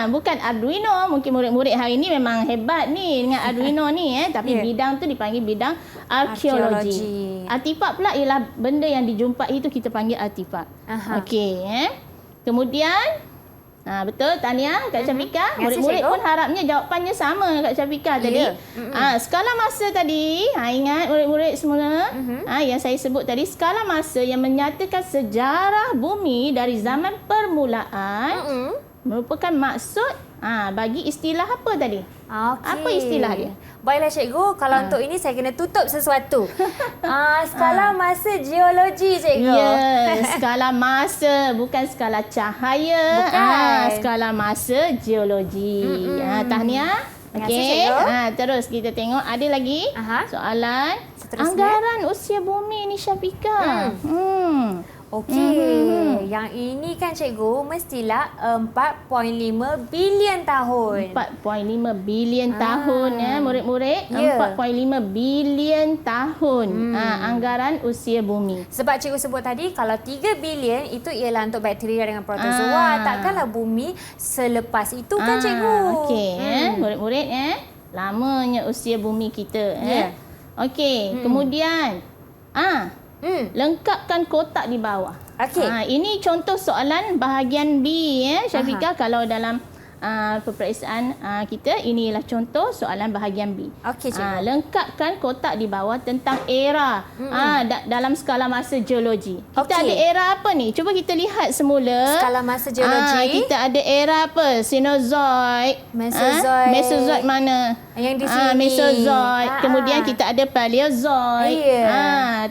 [SPEAKER 3] Bukan Arduino. Mungkin murid-murid hari ni memang hebat ni dengan Arduino ni tapi bidang tu dipanggil bidang arkeologi. Artifak pula ialah benda yang dijumpai itu kita panggil artifak. Okey, Kemudian betul, tahniah Kak Syafiqah. Murid-murid pun harapnya jawapannya sama Kak Syafiqah tadi. Skala masa tadi, ingat murid-murid semua, yang saya sebut tadi, skala masa yang menyatakan sejarah bumi dari zaman permulaan merupakan maksud bagi istilah apa tadi? Apa istilah dia?
[SPEAKER 2] Baiklah, cikgu. Kalau untuk ini saya kena tutup sesuatu. Skala masa geologi, cikgu.
[SPEAKER 3] Skala masa, bukan skala cahaya. Skala masa geologi. Tahniah. Okey. Terus kita tengok ada lagi soalan.
[SPEAKER 2] Seterusnya.
[SPEAKER 3] Anggaran usia bumi ni, Syafiqah.
[SPEAKER 2] Okey. Yang ini kan, cikgu, mestilah 4.5 bilion tahun.
[SPEAKER 3] 4.5 bilion tahun murid-murid. 4.5 bilion tahun anggaran usia bumi.
[SPEAKER 2] Sebab cikgu sebut tadi, kalau 3 bilion itu ialah untuk bakteria dengan protozoa. Takkanlah bumi selepas itu kan, cikgu?
[SPEAKER 3] Okey, murid-murid lamanya usia bumi kita. Okey, kemudian lengkapkan kotak di bawah.
[SPEAKER 2] Okey.
[SPEAKER 3] Ini contoh soalan bahagian B Syafiqah. Kalau dalam peperiksaan kita, inilah contoh soalan bahagian B.
[SPEAKER 2] Okey, cikgu.
[SPEAKER 3] Lengkapkan kotak di bawah tentang era dalam skala masa geologi. Kita ada era apa ni? Cuba kita lihat semula.
[SPEAKER 2] Skala masa geologi.
[SPEAKER 3] Kita ada era apa? Cenozoik.
[SPEAKER 2] Mesozoik.
[SPEAKER 3] Mesozoik mana?
[SPEAKER 2] Yang di sini.
[SPEAKER 3] Mesozoik. Kemudian kita ada Paleozoik.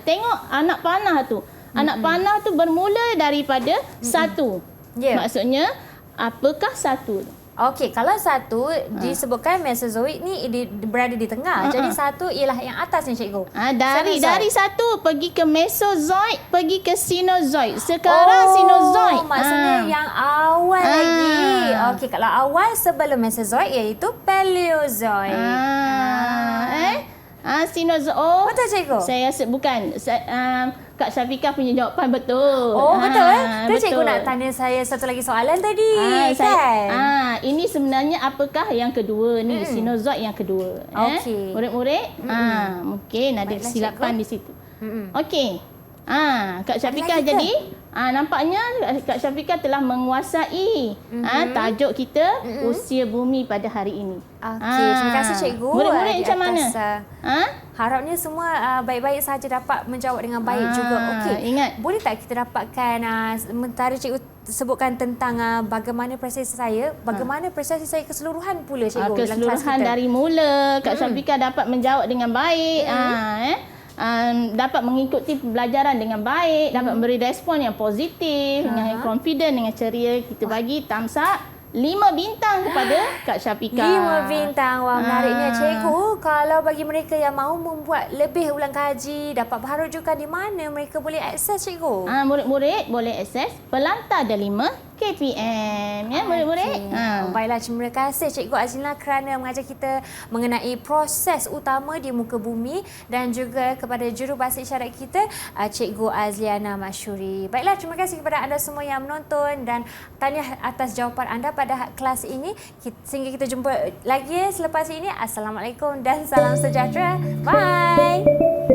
[SPEAKER 3] Tengok anak panah tu. Anak panah tu bermula daripada satu. Maksudnya, apakah satu tu?
[SPEAKER 2] Okey, kalau satu disebutkan Mesozoik ni berada di tengah. Jadi satu ialah yang atas ni, cikgu.
[SPEAKER 3] Dari satu pergi ke Mesozoik, pergi ke Cenozoik. Sekarang Cenozoik.
[SPEAKER 2] Maksudnya yang awal lagi. Okey, kalau awal sebelum Mesozoik iaitu Paleozoik.
[SPEAKER 3] Cenozoik.
[SPEAKER 2] Betul, cikgu?
[SPEAKER 3] Saya rasa bukan. Kak Syafiqah punya jawapan betul.
[SPEAKER 2] Betul. Tu
[SPEAKER 3] betul.
[SPEAKER 2] cikgu nak tanya saya satu lagi soalan tadi. Kan?
[SPEAKER 3] Ini sebenarnya apakah yang kedua ni? Cenozoik yang kedua.
[SPEAKER 2] Okey.
[SPEAKER 3] Murid-murid, mungkin ada
[SPEAKER 2] Baiklah,
[SPEAKER 3] kesilapan
[SPEAKER 2] cikgu.
[SPEAKER 3] di situ. Okey. Kak Syafiqah
[SPEAKER 2] lagi ke?
[SPEAKER 3] jadi Nampaknya Kak Syafiqah telah menguasai tajuk kita usia bumi pada hari ini.
[SPEAKER 2] Okey, terima kasih cikgu.
[SPEAKER 3] Murid-murid
[SPEAKER 2] di
[SPEAKER 3] macam mana?
[SPEAKER 2] Harapnya semua baik-baik saja dapat menjawab dengan baik juga. Okey.
[SPEAKER 3] Ingat.
[SPEAKER 2] Boleh tak kita dapatkan sementara cikgu sebutkan tentang bagaimana proses saya, bagaimana proses saya keseluruhan pula cikgu dalam kelas
[SPEAKER 3] Keseluruhan
[SPEAKER 2] kita.
[SPEAKER 3] dari mula Kak Syafiqah dapat menjawab dengan baik. Dapat mengikuti pembelajaran dengan baik, dapat memberi respon yang positif, dengan confident, dengan ceria. Kita bagi thumbs up 5 bintang kepada Kak Syafiqah.
[SPEAKER 2] 5 bintang. Wah, menariknya cikgu. Kalau bagi mereka yang mahu membuat lebih ulang kaji, dapat rujukan di mana mereka boleh akses cikgu?
[SPEAKER 3] Murid-murid boleh akses Pelantar Delima KPM. Ya, murid-murid.
[SPEAKER 2] Baiklah, terima kasih Cikgu Azlina kerana mengajar kita mengenai proses utama di muka bumi dan juga kepada jurubahasa isyarat kita, Cikgu Azliana Masyuri. Baiklah, terima kasih kepada anda semua yang menonton dan tahniah atas jawapan anda pada kelas ini. Sehingga kita jumpa lagi selepas ini. Assalamualaikum dan salam sejahtera. Bye.